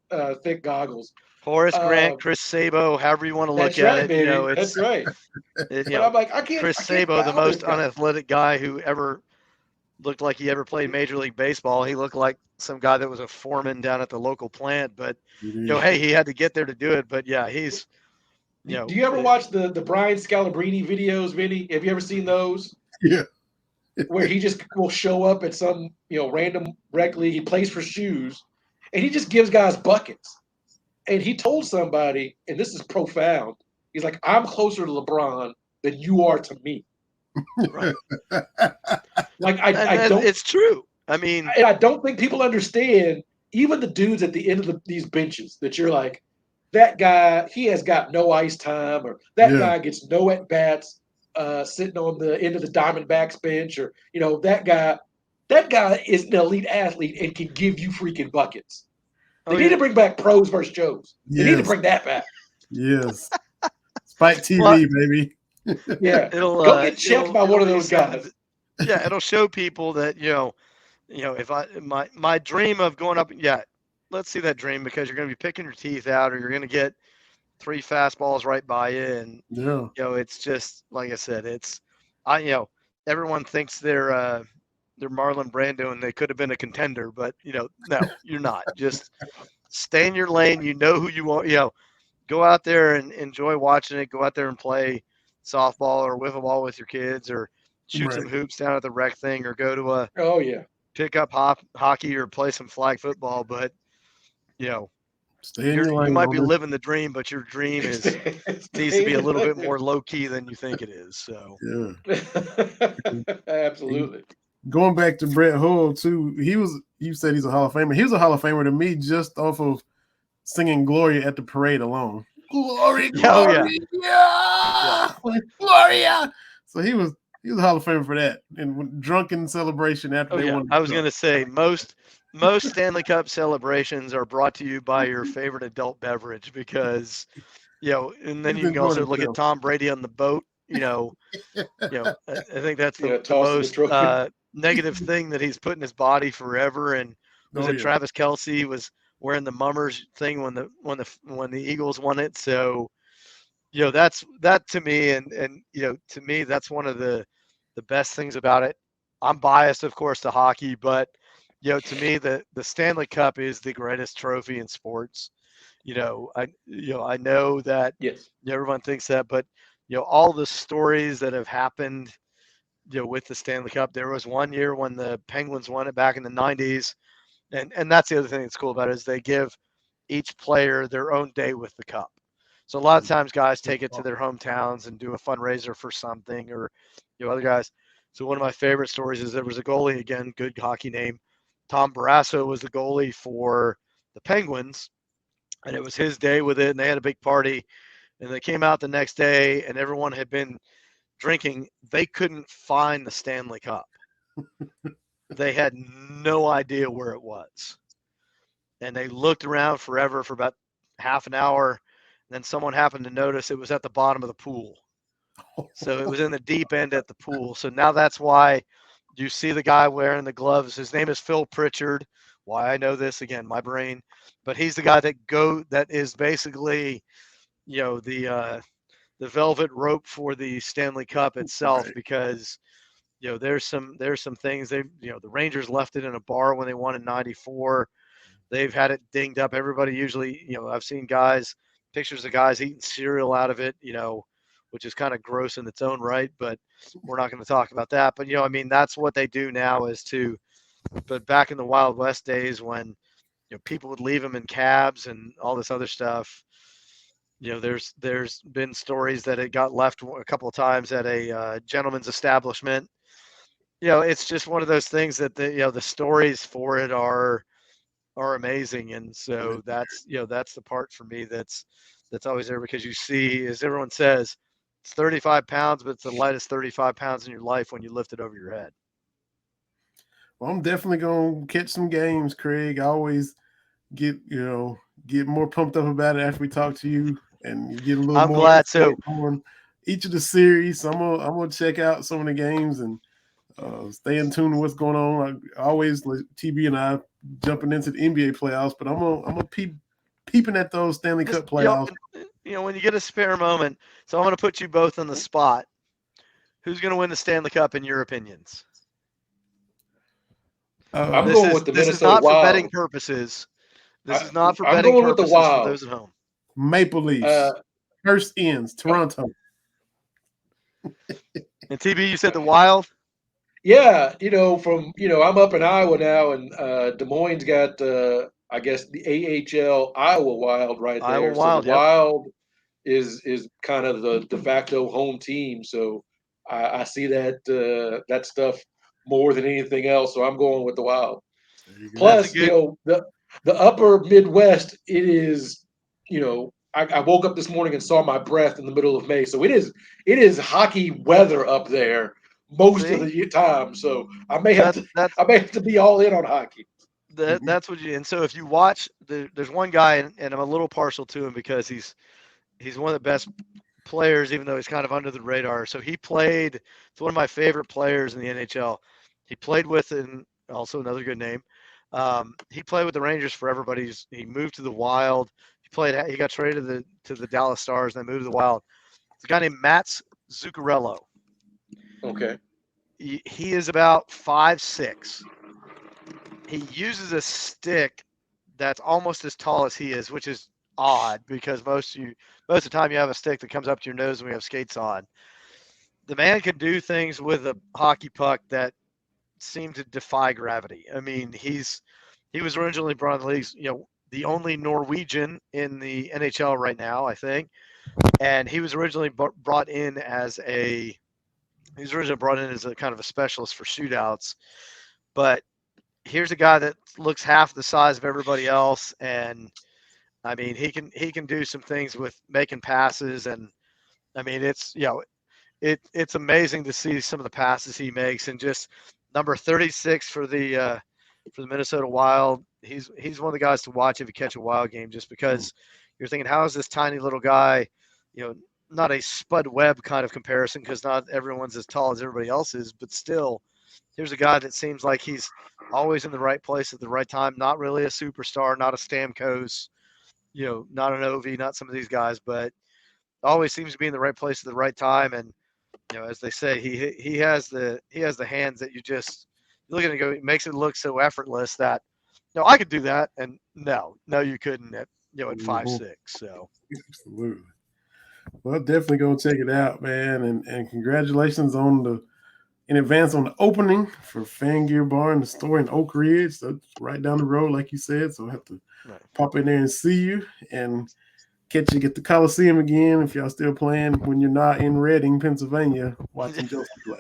thick goggles. Horace Grant, Chris Sabo, however you want to look That's at right, it, baby. it's That's right. But I'm like, I can't. Chris I can't Sabo, the foul this most guy. unathletic guy who ever looked like he ever played Major League Baseball. He looked like some guy that was a foreman down at the local plant, but hey, he had to get there to do it. But yeah, he's Do you ever watch the Brian Scalabrine videos, Vinny? Have you ever seen those? Yeah. Where he just will show up at some random rec league. He plays for shoes, and he just gives guys buckets. And he told somebody, and this is profound. He's like, "I'm closer to LeBron than you are to me." right. Like I don't. It's true. I mean, I don't think people understand. Even the dudes at the end of these benches that you're like, that guy, he has got no ice time, or that guy gets no at bats. Sitting on the end of the Diamondbacks bench, or that guy is an elite athlete and can give you freaking buckets. They need to bring back pros versus Joes. They need to bring that back. Yes. Spike TV, baby. Yeah. Go get checked by one of those guys. Yeah, it'll show people that, if my dream of going up, let's see that dream, because you're going to be picking your teeth out, or you're going to get 3 fastballs right by you. And, it's just, like I said, everyone thinks they're Marlon Brando and they could have been a contender, but, no, you're not. Just stay in your lane. You know who you want, go out there and enjoy watching it. Go out there and play softball or wiffle ball with your kids, or shoot some hoops down at the rec thing or go to a Oh yeah. pick up hockey or play some flag football. But, Stay in your lane. you might be living the dream, but your dream needs to be a little bit more low key than you think it is. So yeah, absolutely. Going back to Brett Hull too, you said he's a Hall of Famer. He was a Hall of Famer to me just off of singing "Gloria" at the parade alone. Glory, glory, yeah. Gloria. So he was a Hall of Famer for that, and drunken celebration after they won. I was going to say most Stanley Cup celebrations are brought to you by your favorite adult beverage because, and then you can also look at Tom Brady on the boat. I think that's the most negative thing that he's put in his body forever. And Travis Kelce was wearing the mummers thing when the Eagles won it. So, that to me, and to me, that's one of the best things about it. I'm biased, of course, to hockey, but to me, the Stanley Cup is the greatest trophy in sports. I know that everyone thinks that, but all the stories that have happened, with the Stanley Cup. There was one year when the Penguins won it back in the 90s, and that's the other thing that's cool about it is they give each player their own day with the cup. So a lot of times guys take it to their hometowns and do a fundraiser for something, or other guys. So one of my favorite stories is there was a goalie, again, good hockey name. Tom Barrasso was the goalie for the Penguins, and it was his day with it, and they had a big party. And they came out the next day, and everyone had been drinking. They couldn't find the Stanley Cup. They had no idea where it was. And they looked around forever for about half an hour. And then someone happened to notice it was at the bottom of the pool. So it was in the deep end at the pool. So now that's why you see the guy wearing the gloves. His name is Phil Pritchard. Why I know this, again, my brain. But he's the guy that is basically, the velvet rope for the Stanley Cup itself, because there's some things the Rangers left it in a bar when they won in '94. They've had it dinged up. Everybody usually, I've seen pictures of guys eating cereal out of it, which is kind of gross in its own right, but we're not going to talk about that. But that's what they do now but back in the Wild West days when people would leave them in cabs and all this other stuff. There's been stories that it got left a couple of times at a gentleman's establishment. It's just one of those things that the stories for it are amazing, and so that's the part for me that's always there, because you see, as everyone says, it's 35 pounds, but it's the lightest 35 pounds in your life when you lift it over your head. Well, I'm definitely gonna catch some games, Craig. I always get more pumped up about it after we talk to you, and you get a little. I'm more glad so. On each of the series, so I'm gonna check out some of the games and stay in tune to what's going on. I always, like TB and I, jumping into the NBA playoffs, but I'm gonna peeping at those Stanley Cup playoffs. When you get a spare moment, so I'm gonna put you both on the spot. Who's gonna win the Stanley Cup in your opinions? I'm going with the Minnesota Wild. This is not for betting purposes. This is not for betting purposes for those at home. Maple Leafs. First ends, Toronto. And TB, you said the Wild? Yeah, I'm up in Iowa now, and Des Moines got, I guess, the AHL Iowa Wild right there. Iowa Wild, so the Wild is kind of the de facto home team. So I see that stuff more than anything else. So I'm going with the Wild. Plus, the upper Midwest, it is, I woke up this morning and saw my breath in the middle of May. So it is hockey weather up there most of the time. So I may have to be all in on hockey. That's what and so if you watch, there's one guy, and I'm a little partial to him because he's one of the best players, even though he's kind of under the radar. So it's one of my favorite players in the NHL. He played with, and also another good name. He played with the Rangers forever, but he moved to the Wild. He got traded to the Dallas Stars and then moved to the Wild. It's a guy named Mats Zuccarello. Okay. He is about 5'6". He uses a stick that's almost as tall as he is, which is odd because most of the time you have a stick that comes up to your nose when you have skates on. the man can do things with a hockey puck that seem to defy gravity. I mean, he was originally brought in the leagues, the only Norwegian in the NHL right now, I think, and he was originally brought in as a kind of a specialist for shootouts, but here's a guy that looks half the size of everybody else, and I mean, he can do some things with making passes, and I mean, it's amazing to see some of the passes he makes, and just number 36 for the Minnesota Wild. He's one of the guys to watch if you catch a Wild game, just because you're thinking, how is this tiny little guy, not a Spud Webb kind of comparison, because not everyone's as tall as everybody else is, but still, here's a guy that seems like he's always in the right place at the right time. Not really a superstar, not a Stamkos, not an Ovi, not some of these guys, but always seems to be in the right place at the right time. And as they say, he has the hands that you look at it and go, it makes it look so effortless that I could do that, and no, you couldn't at 5'6". So Absolutely. Well, definitely go check it out, man, and congratulations in advance on the opening for Fan Gear Bar and the store in Oak Ridge. That's right down the road, like you said. So I have to pop in there and see you and catch you at the Coliseum again if y'all still playing when you're not in Reading, Pennsylvania, watching Chelsea play.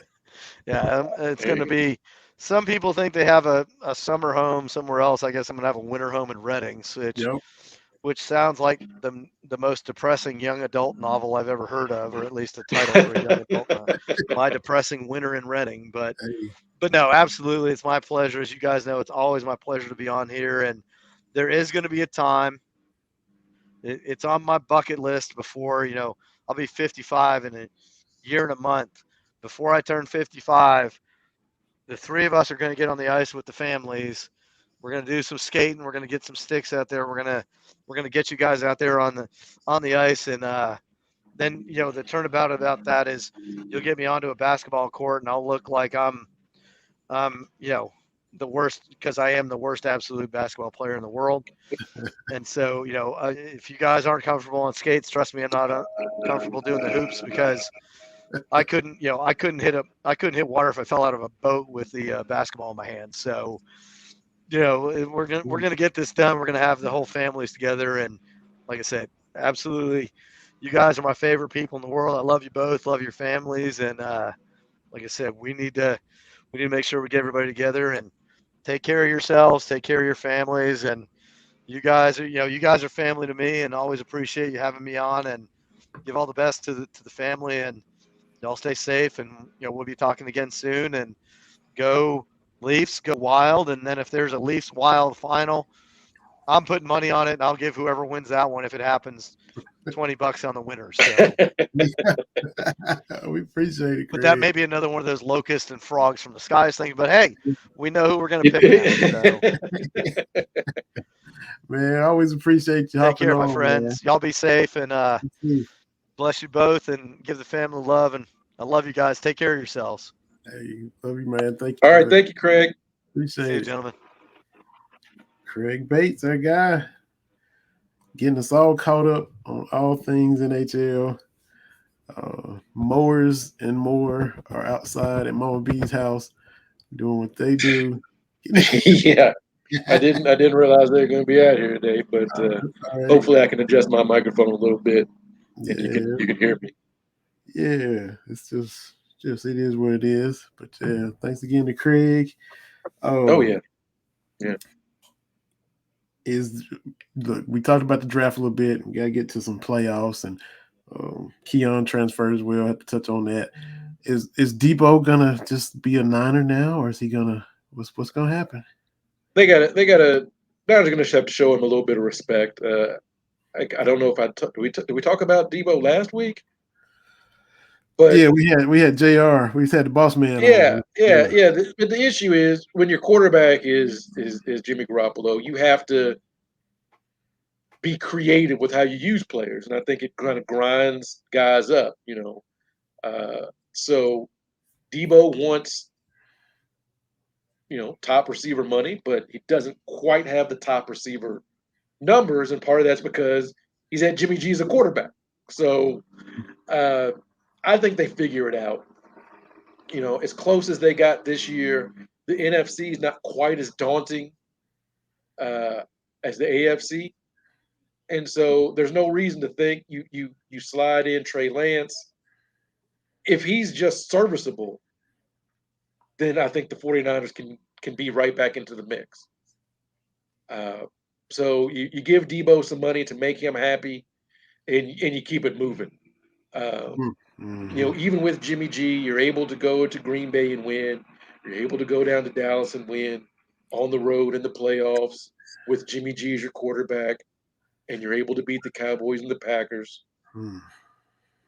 Yeah, it's going to be. Some people think they have a summer home somewhere else. I guess I'm going to have a winter home in Reading, which sounds like the most depressing young adult novel I've ever heard of, or at least a title for a young adult novel. My Depressing Winter in Reading. But no, absolutely, it's my pleasure. As you guys know, it's always my pleasure to be on here, and there is going to be a time. It's on my bucket list before, I'll be 55 in a year and a month. Before I turn 55, the three of us are going to get on the ice with the families. We're going to do some skating. We're going to get some sticks out there. We're going to get you guys out there on the ice. And then, the turnabout about that is you'll get me onto a basketball court, and I'll look like I'm the worst, because I am the worst absolute basketball player in the world. And so, if you guys aren't comfortable on skates, trust me, I'm not comfortable doing the hoops, because I couldn't hit water if I fell out of a boat with the basketball in my hand. So, we're gonna get this done. We're gonna have the whole families together, and like I said, absolutely, you guys are my favorite people in the world. I love you both, love your families, and like I said, we need to make sure we get everybody together and take care of yourselves, take care of your families, and you guys are family to me, and always appreciate you having me on, and give all the best to the family, and y'all stay safe, and we'll be talking again soon, and go Leafs, go Wild. And then if there's a Leafs Wild final, I'm putting money on it, and I'll give whoever wins that one, if it happens, $20 on the winner. So we appreciate it, Craig. But that may be another one of those locusts and frogs from the skies things. But hey, we know who we're going to pick now. So. Man, I always appreciate you. Take care, my friends. Man. Y'all be safe, and bless you both, and give the family love. And I love you guys. Take care of yourselves. Hey, love you, man. Thank you. All right, thank you, Craig. Appreciate See you, it, gentlemen. Craig Bates, our guy, getting us all caught up on all things NHL. Mowers and more are outside at Mama B's house doing what they do. Yeah, I didn't realize they were going to be out here today, but hopefully I can adjust my microphone a little bit, and you can hear me. Yeah, it's just it is what it is. But yeah, thanks again to Craig. Oh yeah. Look, we talked about the draft a little bit. We gotta get to some playoffs, and Keon transfers. We'll have to touch on that. Is Debo gonna just be a Niner now, or is he gonna what's gonna happen? They got Niners gonna have to show him a little bit of respect. I don't know if did we talk about Debo last week? But yeah, we had JR. We had the boss man. Yeah. But the issue is, when your quarterback is Jimmy Garoppolo, you have to be creative with how you use players, and I think it kind of grinds guys up, So Debo wants, top receiver money, but he doesn't quite have the top receiver numbers, and part of that's because he's had Jimmy G as a quarterback. So I think they figure it out. as close as they got this year, the NFC is not quite as daunting as the AFC. And so there's no reason to think you slide in Trey Lance. If he's just serviceable, then I think the 49ers can be right back into the mix. So you give Debo some money to make him happy, and you keep it moving. Even with Jimmy G, you're able to go to Green Bay and win. You're able to go down to Dallas and win on the road in the playoffs with Jimmy G as your quarterback, and you're able to beat the Cowboys and the Packers, and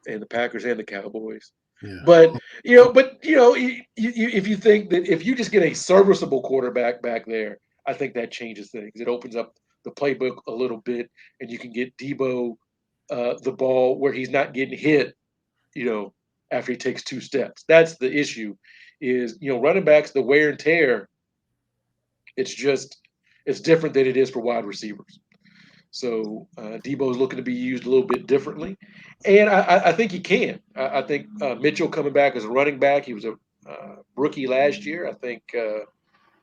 the Packers and the Cowboys. Yeah. But if you think that if you just get a serviceable quarterback back there, I think that changes things. It opens up the playbook a little bit, and you can get Debo the ball where he's not getting hit, after he takes 2 steps. That's the issue. Is running backs, the wear and tear. It's different than it is for wide receivers. So Debo's looking to be used a little bit differently, and I think he can. I think Mitchell coming back as a running back. He was a rookie last year. I think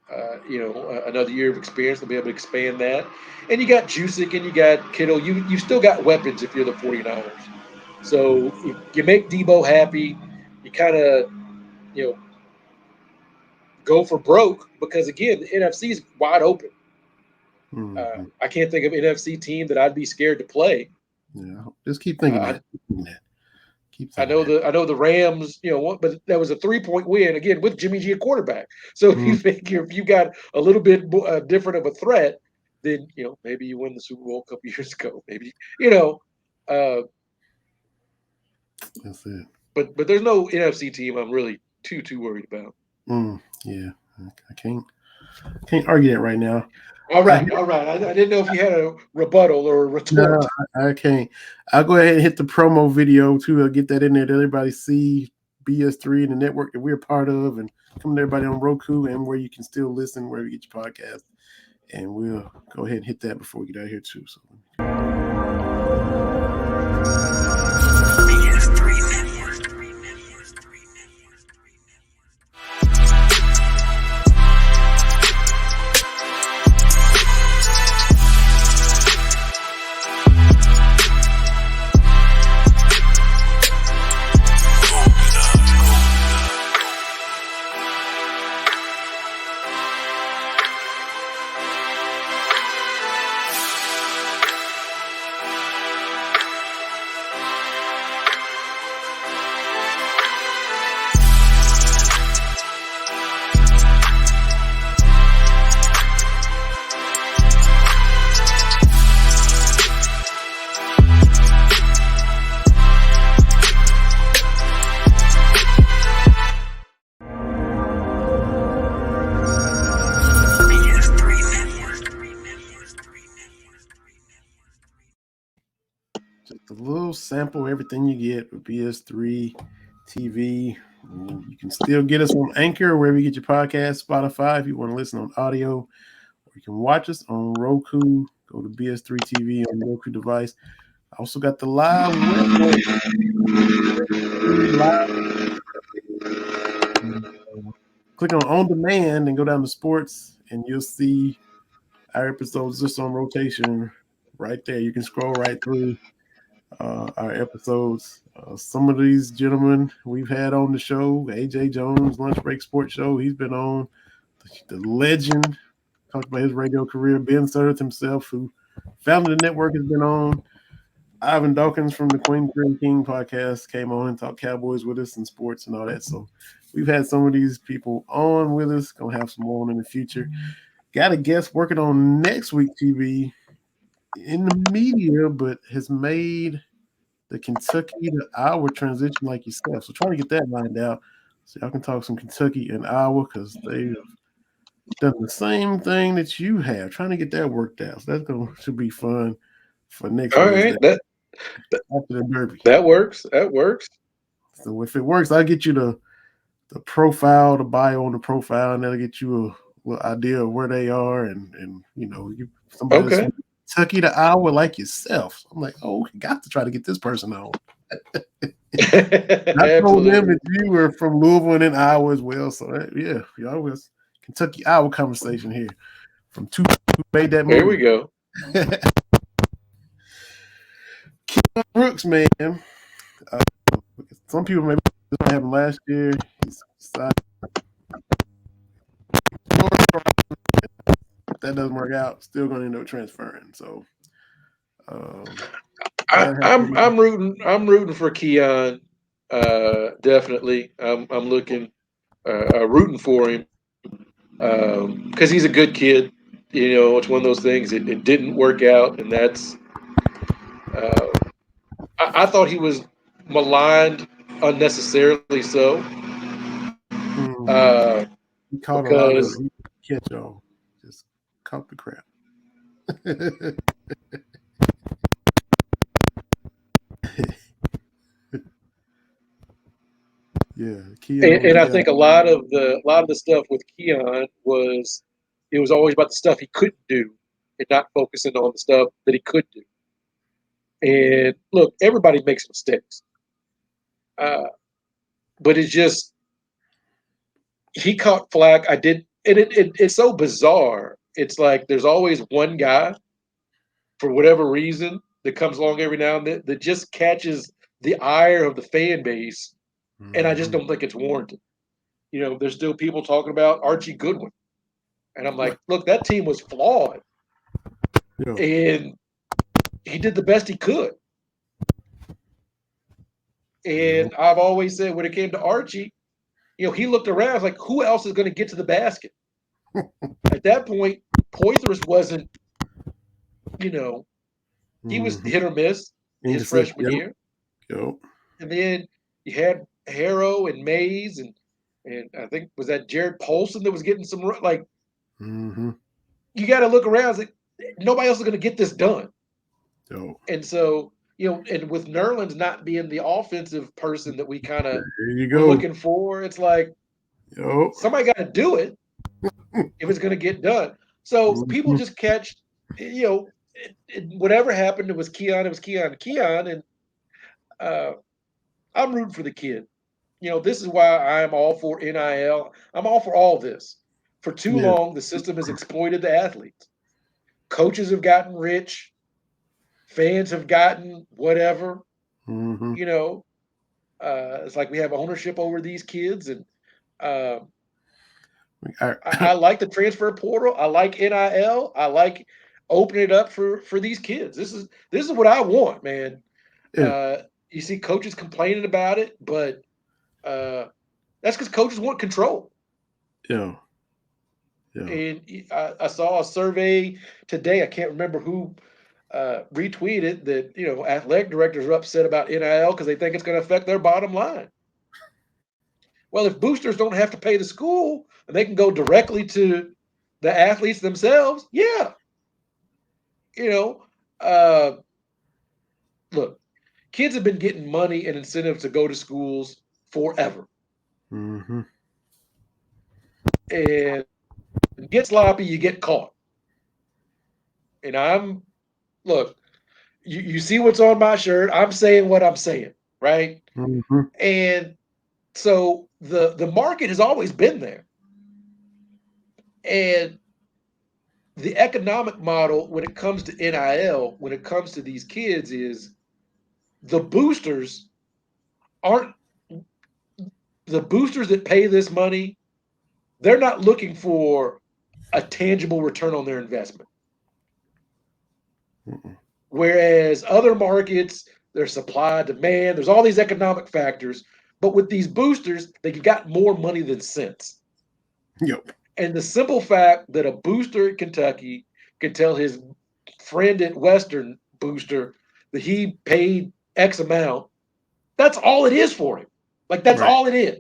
another year of experience. They'll be able to expand that. And you got Jusic and you got Kittle. You still got weapons if you're the 49ers. So you make Debo happy. You kind of go for broke because again the NFC is wide open. I can't think of an NFC team that I'd be scared to play. Yeah, just keep thinking that. I know the Rams, but that was a 3-point win again with Jimmy G at quarterback. So if you figure if you got a little bit different of a threat, then maybe you win the Super Bowl a couple years ago. Maybe that's it. But there's no NFC team I'm really too worried about. Yeah, I can't argue that right now. All right. I didn't know if you had a rebuttal or a retort. No, I can't. I'll go ahead and hit the promo video too. I'll get that in there to everybody see BS3 and the network that we're part of, and come to everybody on Roku and where you can still listen, wherever you get your podcast. And we'll go ahead and hit that before we get out of here too. So. Just a little sample, everything you get with BS3 TV. You can still get us on Anchor, wherever you get your podcast, Spotify, if you want to listen on audio. Or you can watch us on Roku. Go to BS3 TV on the Roku device. I also got the live click on demand and go down to sports, and you'll see our episodes just on rotation right there. You can scroll right through our episodes. Some of these gentlemen we've had on the show, AJ Jones, Lunch Break Sports Show, he's been on. The legend, talked about his radio career. Ben Sutter himself, who founded the network, has been on. Ivan Dawkins from the Queen King podcast came on and talked Cowboys with us and sports and all that. So we've had some of these people on with us. Gonna have some more on in the future. Got a guest working on next week TV in the media, but has made the Kentucky to Iowa transition like yourself. So trying to get that lined out so y'all can talk some Kentucky and Iowa, because they've done the same thing that you have. Trying to get that worked out. So that's should be fun for next week. All right. After the Derby. That works. So if it works, I'll get you the profile, the bio on the profile, and that'll get you a little idea of where they are, and somebody that's from Kentucky to Iowa like yourself. So I'm like, we got to try to get this person on. I told them Absolutely. that you were from Louisville and in Iowa as well. So yeah, y'all was Kentucky Iowa conversation here from two who made that There we move. go. Keon Brooks, man. Some people maybe this might happen last year. He's signed. If that doesn't work out, still going to end up transferring. So I'm rooting for Keon. Definitely. I'm looking rooting for him because he's a good kid. You know, it's one of those things. It didn't work out, and that's. Uh, I thought he was maligned unnecessarily so he caught a lot of because it. He catch all. Just caught the crap. Yeah, Keon. and He I got. think a lot of the stuff with Keon was it was always about the stuff he couldn't do and not focusing on the stuff that he could do. And look, everybody makes mistakes, uh, but it's just he caught flack. I did, and it's so bizarre. It's like there's always one guy for whatever reason that comes along every now and then that just catches the ire of the fan base, and I just don't think it's warranted. You know, there's still people talking about Archie Goodwin, and I'm like, look, that team was flawed, Yeah. and he did the best he could. And I've always said when it came to Archie, you know, he looked around like, who else is going to get to the basket? At that point, Poitras wasn't, you know, he was hit or miss his Inconsistent. freshman year. Yep. And then you had Harrow and Mays and I think was that Jared Polson that was getting some like you got to look around. It's like nobody else is going to get this done. Yep. And so you know, and with Nerlens not being the offensive person that we kind of There you were go. looking for, it's like Yep. somebody got to do it if it's going to get done. So people just catch, you know, whatever happened, it was Keon, and I'm rooting for the kid. You know, this is why I'm all for NIL. I'm all for all this. For too Yeah. long, the system has exploited the athletes. Coaches have gotten rich. Fans have gotten whatever. You know, it's like we have ownership over these kids, and uh, I like the transfer portal. I like NIL. I like opening it up for these kids. This is what I want, man. Yeah. You see coaches complaining about it, but that's because coaches want control. Yeah. Yeah. And I saw a survey today. I can't remember who retweeted that. You know, athletic directors are upset about NIL because they think it's going to affect their bottom line. Well, if boosters don't have to pay the school and they can go directly to the athletes themselves, yeah. You know, look, kids have been getting money and incentives to go to schools forever. And get sloppy, you get caught. And look, you see what's on my shirt. I'm saying what I'm saying, right? And so the market has always been there. And the economic model when it comes to NIL, when it comes to these kids, is the boosters aren't the boosters that pay this money, they're not looking for a tangible return on their investment. Whereas other markets, there's supply, demand, there's all these economic factors. But with these boosters, they got more money than sense. Yep. And the simple fact that a booster at Kentucky can tell his friend at Western booster that he paid X amount, that's all it is for him. Like, that's all it is.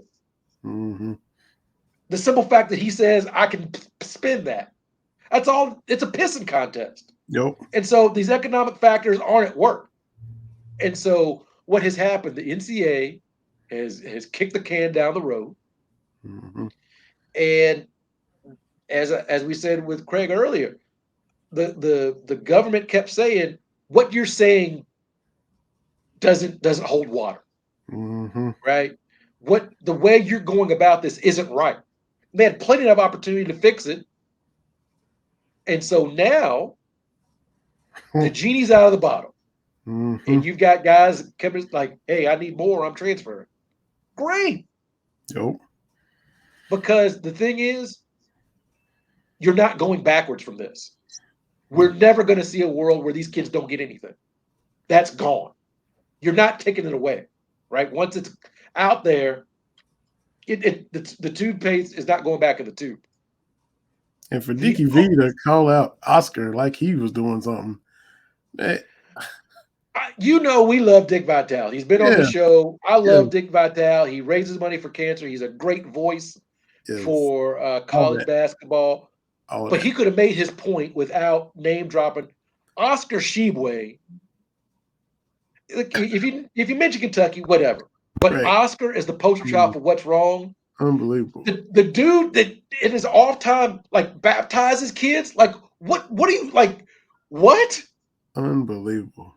The simple fact that he says, I can spend that. That's all. It's a pissing contest. Yep. And so these economic factors aren't at work. And so what has happened, the NCAA has kicked the can down the road. And as we said with Craig earlier, the government kept saying what you're saying doesn't hold water. Mm-hmm. right? What the way you're going about this isn't right. They had plenty of opportunity to fix it. And so now the genie's out of the bottle. Mm-hmm. And you've got guys coming like, hey, I need more. I'm transferring. Great. Yep. Because the thing is, you're not going backwards from this. We're never going to see a world where these kids don't get anything. That's gone. You're not taking it away, right? Once it's out there, the toothpaste is not going back in the tube. And for Dickie V to call out Oscar like he was doing something, you know, we love Dick Vitale. He's been on the show. I love Dick Vitale. He raises money for cancer. He's a great voice for college basketball. But he could have made his point without name dropping Oscar Shibwe. If you mention Kentucky, whatever. But Oscar is the poster child for what's wrong. Unbelievable. The dude that in his off time like baptizes kids, like what do you like? What? Unbelievable.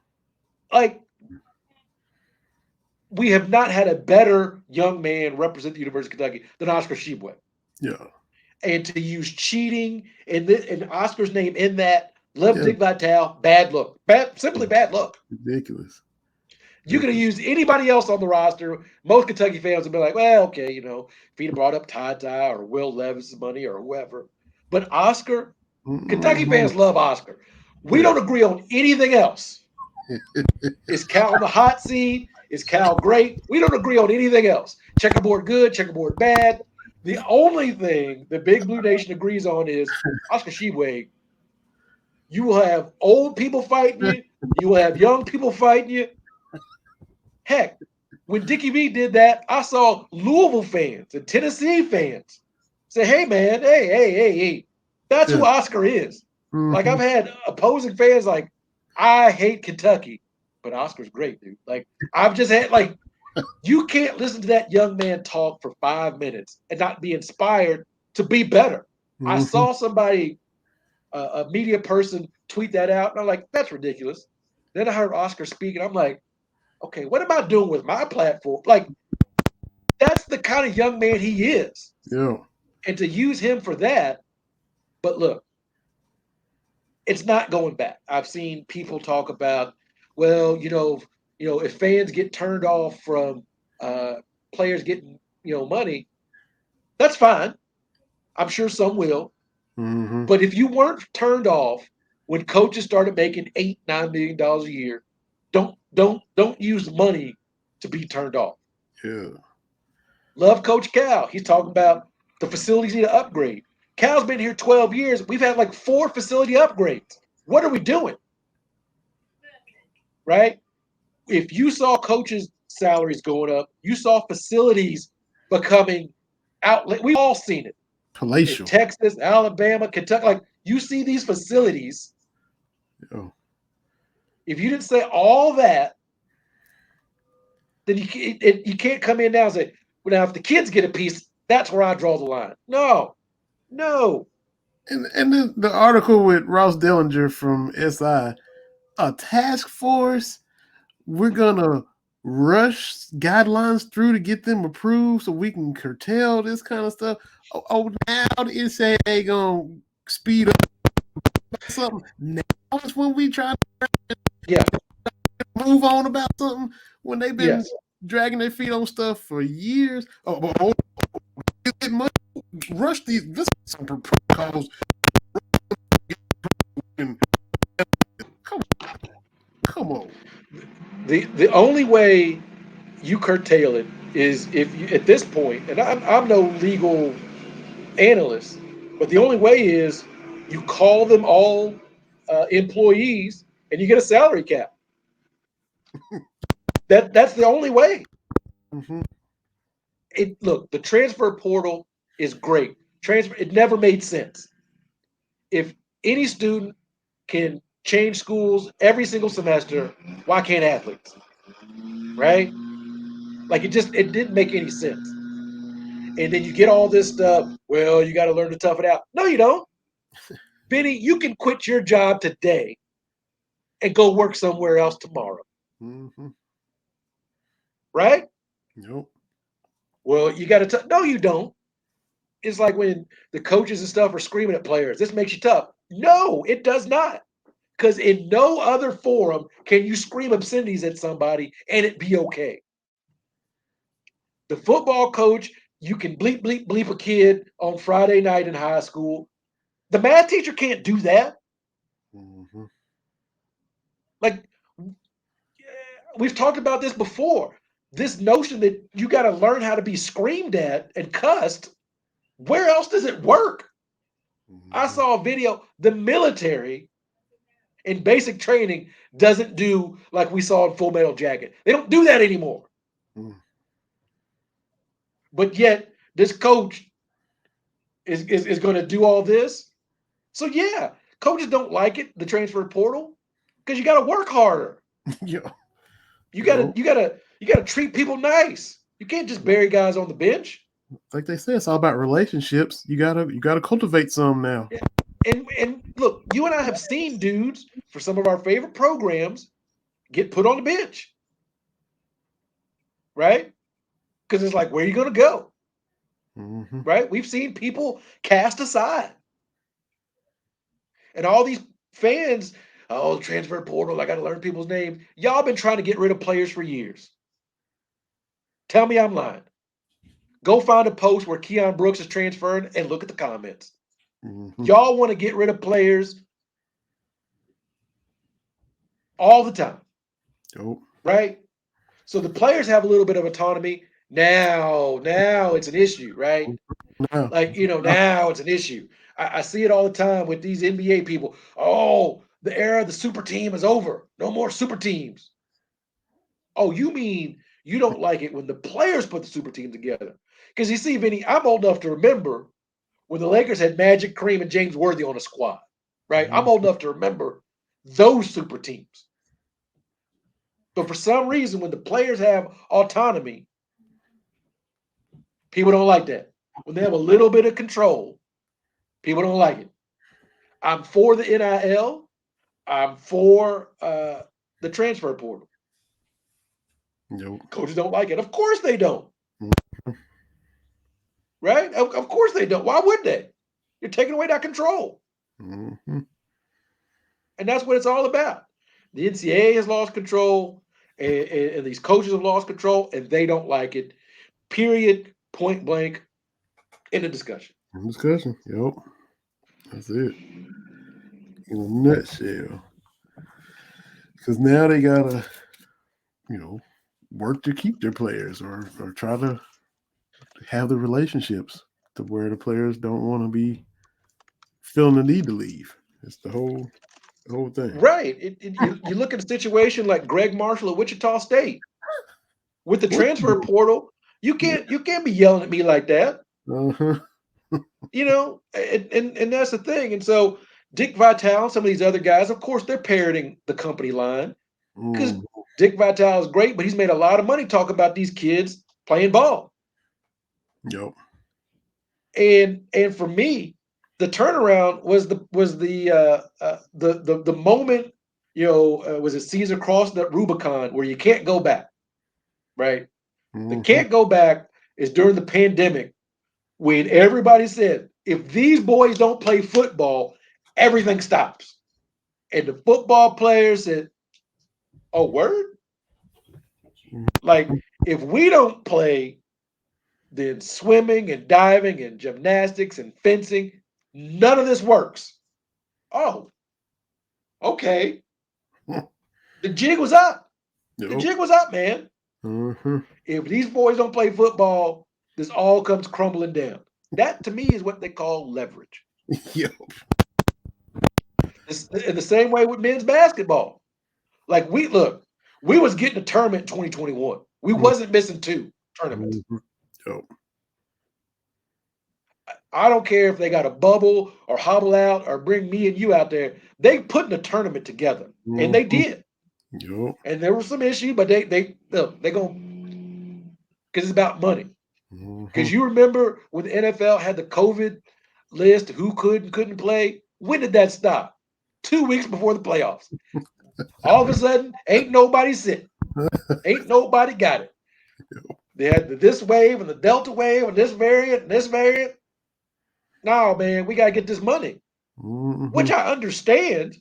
Like, we have not had a better young man represent the University of Kentucky than Oscar Shibwe. Yeah. And to use cheating and Oscar's name in that, love Dick Vitale, bad look. Simply bad look. Ridiculous. You could have used anybody else on the roster. Most Kentucky fans would be like, well, okay, you know, if he'd brought up Ty or Will Levis' money or whoever. But Oscar, Kentucky fans love Oscar. We don't agree on anything else. Is Cal on the hot seat? Is Cal great? We don't agree on anything else. Checkerboard good, checkerboard bad. The only thing the Big Blue Nation agrees on is Oscar Shibwe. You will have old people fighting you. You will have young people fighting you. Heck, when Dickie V did that, I saw Louisville fans and Tennessee fans say, hey, man, hey. That's who Oscar is. Mm-hmm. Like, I've had opposing fans like, I hate Kentucky, but Oscar's great, dude. Like, I've just had, like, you can't listen to that young man talk for 5 minutes and not be inspired to be better. Mm-hmm. I saw somebody, a media person, tweet that out, and I'm like, that's ridiculous. Then I heard Oscar speak, and I'm like, okay, what am I doing with my platform? Like, that's the kind of young man he is. Yeah. And to use him for that, but look, it's not going back. I've seen people talk about, well, if fans get turned off from players getting, money, that's fine. I'm sure some will. Mm-hmm. But if you weren't turned off when coaches started making $8-9 million a year, don't use money to be turned off. Yeah. Love Coach Cal. He's talking about the facilities need to upgrade. Cal's been here 12 years. We've had like 4 facility upgrades. What are we doing? Right? If you saw coaches' salaries going up, you saw facilities becoming outlet. We've all seen it. Palatial. In Texas, Alabama, Kentucky. Like, you see these facilities. Yeah. If you didn't say all that, then you can't come in now and say, well, now if the kids get a piece, that's where I draw the line. No. And the article with Ross Dellinger from SI, a task force, we're gonna rush guidelines through to get them approved so we can curtail this kind of stuff. Now the NCAA gonna speed up something. Now is when we try to move on about something when they've been dragging their feet on stuff for years. Rush these. This is some protocols. Come on. The only way you curtail it is if you, at this point, and I'm no legal analyst, but the only way is you call them all employees and you get a salary cap. That's the only way. Mm-hmm. Look, the transfer portal is great. It never made sense. If any student can change schools every single semester, why can't athletes? Right? Like, it didn't make any sense. And then you get all this stuff. Well, you got to learn to tough it out. No, you don't. Benny, you can quit your job today and go work somewhere else tomorrow. Mm-hmm. Right? Yep. Well, you got to no, you don't. It's like when the coaches and stuff are screaming at players. This makes you tough. No, it does not. Because in no other forum can you scream obscenities at somebody and it be okay. The football coach, you can bleep, bleep, bleep a kid on Friday night in high school. The math teacher can't do that. Mm-hmm. Like, we've talked about this before. This notion that you got to learn how to be screamed at and cussed, where else does it work? I Mm-hmm. saw a video. The military in basic training doesn't do like we saw in Full Metal Jacket. They don't do that anymore. Mm. But yet, this coach is going to do all this. So yeah, coaches don't like it, the transfer portal, because you got to work harder. Yeah. You got to Yep. you got to treat people nice. You can't just bury guys on the bench. Like they say, it's all about relationships. You gotta cultivate some now. Yeah. And look, you and I have seen dudes for some of our favorite programs get put on the bench, right? Because it's like, where are you going to go? Mm-hmm. Right? We've seen people cast aside. And all these fans, oh, transfer portal, I got to learn people's names. Y'all been trying to get rid of players for years. Tell me I'm lying. Go find a post where Keon Brooks is transferring and look at the comments. Mm-hmm. Y'all want to get rid of players all the time, Yep. right? So the players have a little bit of autonomy. Now it's an issue, right? Now. Like, now it's an issue. I see it all the time with these NBA people. Oh, the era of the super team is over. No more super teams. Oh, you mean you don't like it when the players put the super team together? Because you see, Vinny, I'm old enough to remember when the Lakers had Magic, Kareem, and James Worthy on a squad, right? I'm old enough to remember those super teams. But for some reason, when the players have autonomy, people don't like that. When they have a little bit of control, people don't like it. I'm for the NIL. I'm for the transfer portal. Yep. Coaches don't like it. Of course they don't. Mm-hmm. Right? Of course they don't. Why would they? You're taking away that control. Mm-hmm. And that's what it's all about. The NCAA has lost control, and these coaches have lost control, and they don't like it. Period. Point blank. In the discussion. Discussion. Yep. That's it. In a nutshell. Because now they gotta, work to keep their players or try to have the relationships to where the players don't want to be feeling the need to leave. It's the whole thing. Right. You look at a situation like Greg Marshall at Wichita State with the transfer portal. You can't be yelling at me like that. Uh-huh. And that's the thing. And so Dick Vitale, some of these other guys, of course, they're parroting the company line because Mm. Dick Vitale is great, but he's made a lot of money talking about these kids playing ball. Yep. And for me, the turnaround was the moment. Was it Caesar crossed that Rubicon where you can't go back, right? The Mm-hmm. can't go back is during the pandemic when everybody said, if these boys don't play football, everything stops. And the football players said, oh, word? Like, if we don't play, then swimming and diving and gymnastics and fencing, none of this works. Oh, okay. The jig was up. The Yep. jig was up, man. Mm-hmm. If these boys don't play football, this all comes crumbling down. That to me is what they call leverage. Yep. It's in the same way with men's basketball. Like we was getting a tournament in 2021. We wasn't missing 2 tournaments. Mm-hmm. Yep. I don't care if they got a bubble or hobble out or bring me and you out there. They putting a tournament together, and they did. Yep. And there was some issue, but they gonna because it's about money. Because you remember when the NFL had the COVID list, who could and couldn't play. When did that stop? 2 weeks before the playoffs. All of a sudden, ain't nobody sitting. Ain't nobody got it. They had this wave and the Delta wave and this variant and this variant. No, man, we gotta get this money, which I understand,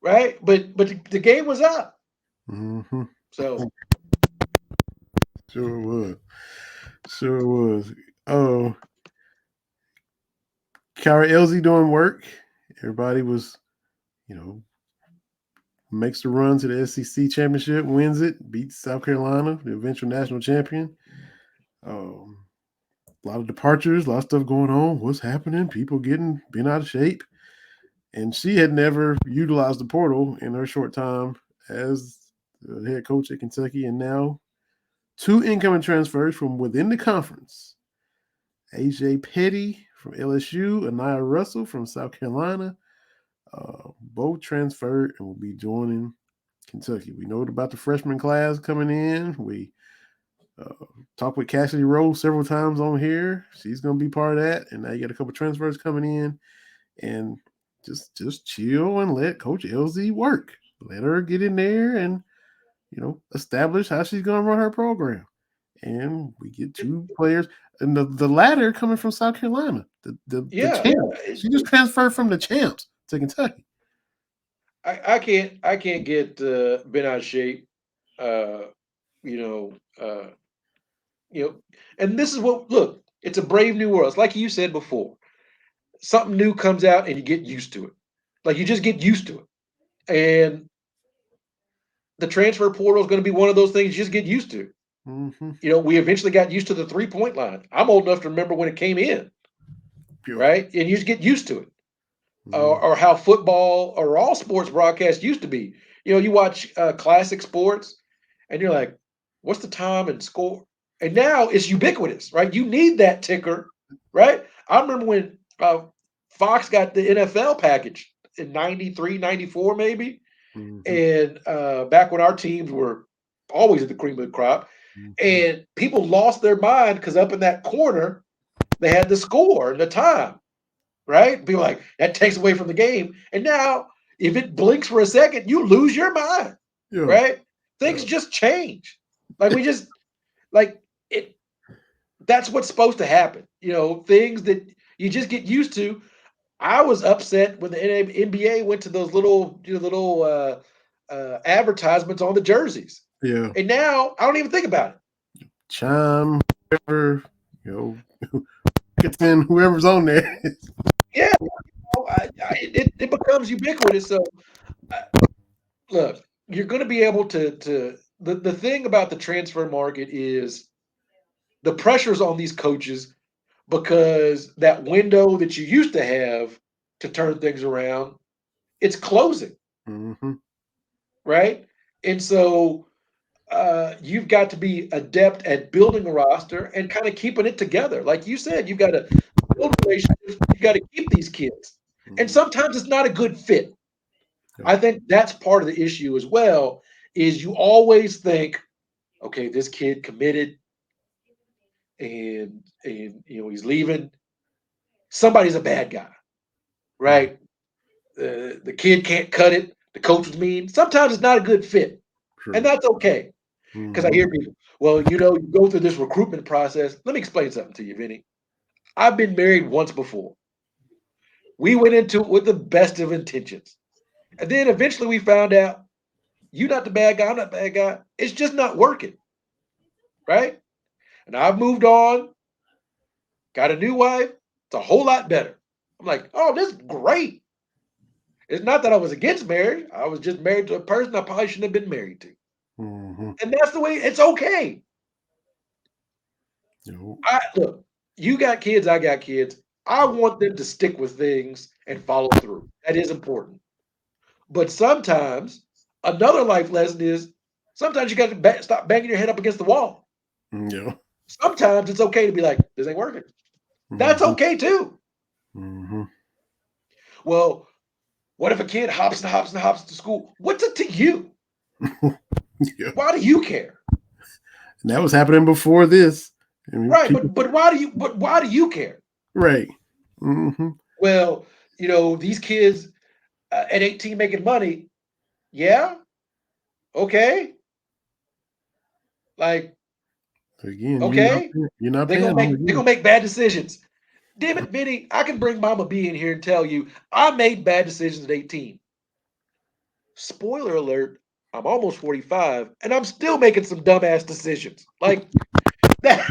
right? But the game was up. So Sure was. Sure was. Oh, Kyra Elsie doing work. Everybody was, makes the run to the SEC championship, wins it, beats South Carolina, the eventual national champion. A lot of departures, a lot of stuff going on. What's happening? People being out of shape. And she had never utilized the portal in her short time as the head coach at Kentucky. And now 2 incoming transfers from within the conference. AJ Petty from LSU, Anaya Russell from South Carolina, both transferred and will be joining Kentucky. We know about the freshman class coming in. We talked with Cassidy Rose several times on here. She's going to be part of that. And now you got a couple transfers coming in. And just chill and let Coach LZ work. Let her get in there and, establish how she's going to run her program. And we get 2 players. And the latter coming from South Carolina. The champs. She just transferred from the champs to Kentucky. I can't get bent out of shape. And this is what look, it's a brave new world. It's like you said before. Something new comes out and you get used to it. Like you just get used to it. And the transfer portal is going to be one of those things you just get used to. We eventually got used to the 3-point line. I'm old enough to remember when it came in. Right? And you just get used to it. Or how football or all sports broadcasts used to be. You watch classic sports and you're like, what's the time and score? And now it's ubiquitous, right? You need that ticker, right? I remember when Fox got the NFL package in 93, 94 maybe. And back when our teams were always at the cream of the crop. And people lost their mind because up in that corner, they had the score and the time. Right? Be like, that takes away from the game. And now, if it blinks for a second, you lose your mind. Yeah. Right? Things just change. Like we just like it. That's what's supposed to happen. Things that you just get used to. I was upset when the NBA went to those little advertisements on the jerseys. Yeah. And now I don't even think about it. Chime, whoever, whoever's on there. Yeah, it becomes ubiquitous. So, look, you're going to be able to. The thing about the transfer market is the pressures on these coaches because that window that you used to have to turn things around, it's closing, right? And so you've got to be adept at building a roster and kind of keeping it together. Like you said, you've got to build relationships. You've got to keep these kids. And sometimes it's not a good fit. I think that's part of the issue as well, is you always think, okay, this kid committed and he's leaving. Somebody's a bad guy, right? The kid can't cut it. The coach was mean. Sometimes it's not a good fit. And that's okay. Because I hear people, well, you go through this recruitment process. Let me explain something to you, Vinny. I've been married once before. We went into it with the best of intentions. And then eventually we found out, you're not the bad guy, I'm not the bad guy. It's just not working. Right? And I've moved on, got a new wife. It's a whole lot better. I'm like, oh, this is great. It's not that I was against marriage. I was just married to a person I probably shouldn't have been married to. And that's the way it's okay. Look, you got kids, I got kids. I want them to stick with things and follow through. That is important. But sometimes another life lesson is sometimes you got to stop banging your head up against the wall. Yeah. Sometimes it's okay to be like, this ain't working. That's okay too. Well, what if a kid hops and hops and hops to school? What's it to you? Why do you care? And that was happening before this. Right, but why do you care? Right. Well, these kids at 18 making money. Yeah. Okay. Like, Again, Okay, you're not they're paying gonna them. make bad decisions. Damn it, Vinny, I can bring Mama B in here and tell you I made bad decisions at 18. Spoiler alert, I'm almost 45 and I'm still making some dumbass decisions. Like that,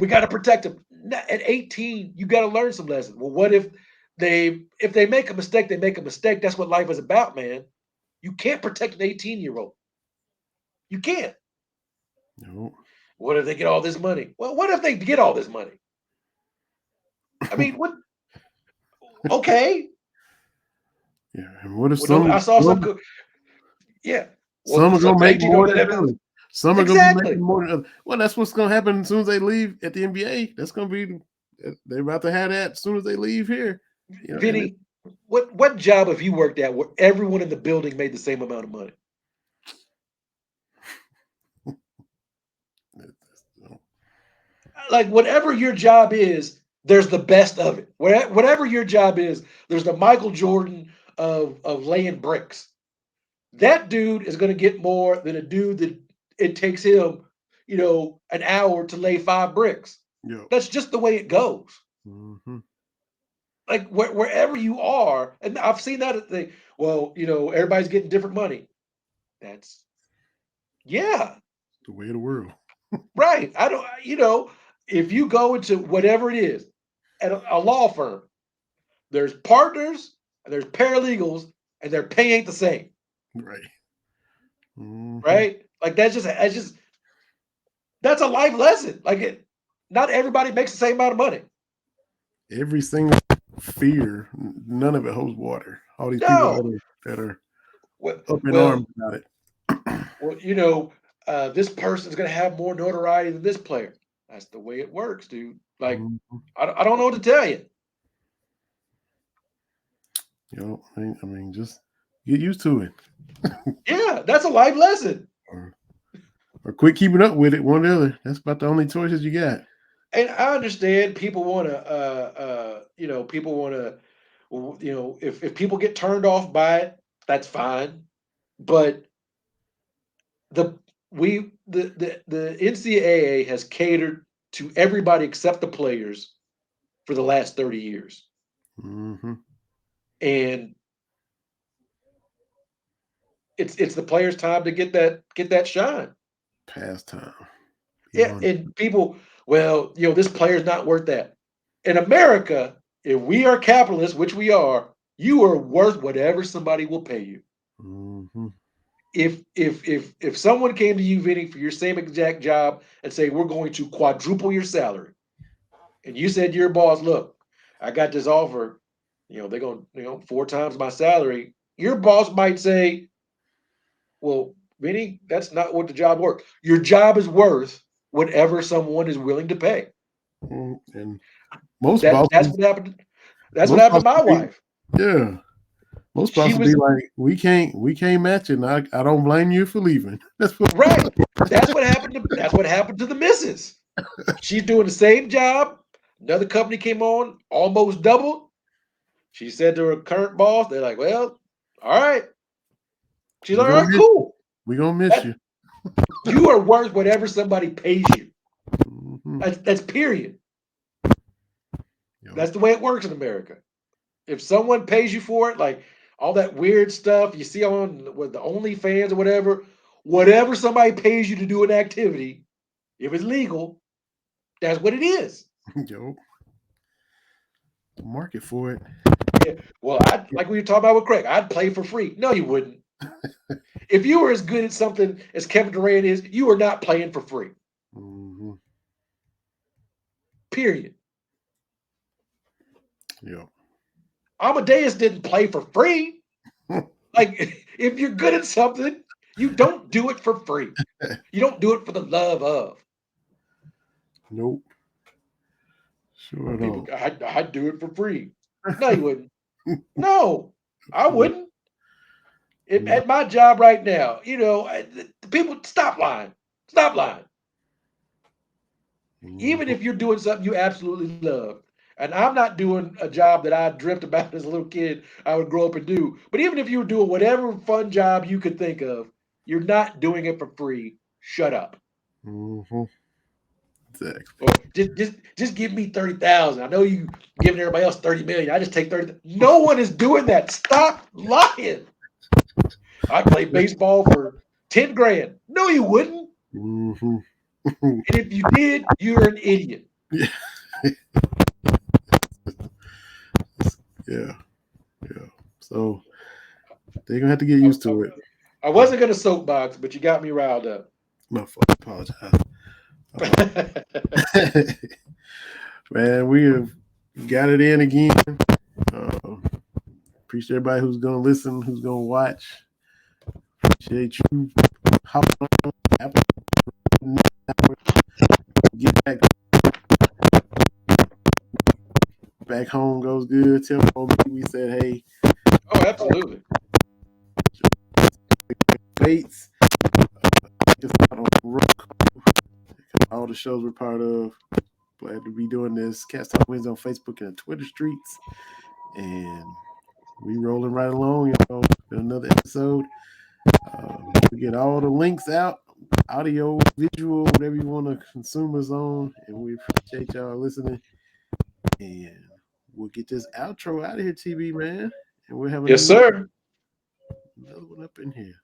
we got to protect them. At 18, you got to learn some lessons. Well, what if they make a mistake, they make a mistake. That's what life is about, man. You can't protect an 18-year-old. You can't. No. What if they get all this money? Well, what if they get all this money? I mean, what? Okay. Yeah. And what if Well, no, I saw some. Yeah. Well, some are some gonna make 18 more don't than have others. Some are gonna be exactly. making more than others. Well, that's what's gonna happen as soon as they leave at the NBA. That's gonna be they're about to have that as soon as they leave here. Vinny, what job have you worked at where everyone in the building made the same amount of money? Like whatever your job is, there's the best of it. Whatever your job is, there's the Michael Jordan of laying bricks. That dude is going to get more than a dude that it takes him, an hour to lay 5 bricks. Yep. That's just the way it goes. Mm-hmm. Like wherever you are, and I've seen that thing. Well, everybody's getting different money. That's yeah, The way of the world. right. I don't, if you go into whatever it is at a law firm, there's partners and there's paralegals, and their pay ain't the same, Right. Mm-hmm. right? Like that's a life lesson. Like not everybody makes the same amount of money. Every single fear, none of it holds water. All these people No. that are Well, up in well, arms about it. this person's gonna have more notoriety than this player. That's the way it works, dude. Like Mm-hmm. I don't know what to tell you. I mean, just get used to it. Yeah, that's a life lesson. Or quit keeping up with it, one or the other. That's about the only choices you got. And I understand people want to, people want to, if people get turned off by it, that's fine. But the the NCAA has catered to everybody except the players for the last 30 years, Mm-hmm. and it's the players' time to get that shine. Pastime. Yeah, Beyond. and people, well, this player's not worth that. In America, if we are capitalists, which we are, you are worth whatever somebody will pay you. Mm-hmm. If someone came to you, Vinny, for your same exact job and say we're going to quadruple your salary, and you said to your boss, "Look, I got this offer. They're going, 4 times my salary." Your boss might say, "Well, Vinny, that's not what the job worth. Your job is worth whatever someone is willing to pay." And most That's bosses, what happened. That's what most happened to bosses my be, wife. yeah. Most She bosses be was like, we can't match it. And I don't blame you for leaving. That's what. right. That's what happened to the missus. She's doing the same job. Another company came on, almost doubled. She said to her current boss, they're like, "Well, all right." She's We like, "All gonna right, miss. cool. We gonna miss That you. you are worth whatever somebody pays you. Mm-hmm. That's period. Yep. That's the way it works in America. If someone pays you for it, like all that weird stuff you see on with the OnlyFans or whatever somebody pays you to do an activity, if it's legal, that's what it is. Yo, the market for it. Yeah. Well, I like we were talking about with Craig. I'd play for free. No, you wouldn't. If you were as good at something as Kevin Durant is, you are not playing for free. Mm-hmm. Period. Yep. Amadeus didn't play for free. Like, if you're good at something, you don't do it for free. You don't do it for the love of. Nope. Sure People, don't. I'd do it for free. No, you wouldn't. No, I wouldn't. Yeah. At my job right now, the people stop lying. Stop lying. Even Mm-hmm. if you're doing something you absolutely love. And I'm not doing a job that I dreamt about as a little kid I would grow up and do. But even if you were doing whatever fun job you could think of, you're not doing it for free. shut up. Mm-hmm. Exactly. Or just give me 30,000. I know you giving everybody else 30 million. I just take 30. No one is doing that. Stop lying. I'd play baseball for 10 grand. No, you wouldn't. Mm-hmm. And if you did, you're an idiot. Yeah. Yeah. So they're gonna have to get used to it. I wasn't gonna soapbox, but you got me riled up. My fault. Apologize. Man, we have got it in again. Appreciate everybody who's gonna listen, who's gonna watch. Appreciate you hopping on Apple. Get back home goes good. Tell me we said hey. Oh, absolutely. Bates. All the shows we're part of. Glad to be doing this. Cats Talk Wins on Facebook and the Twitter streets. And we rolling right along, y'all. Another episode. We get all the links out, audio, visual, whatever you want to consume us on. And we appreciate y'all listening. And we'll get this outro out of here, TB, man. And we'll have Yes, sir. another one up in here.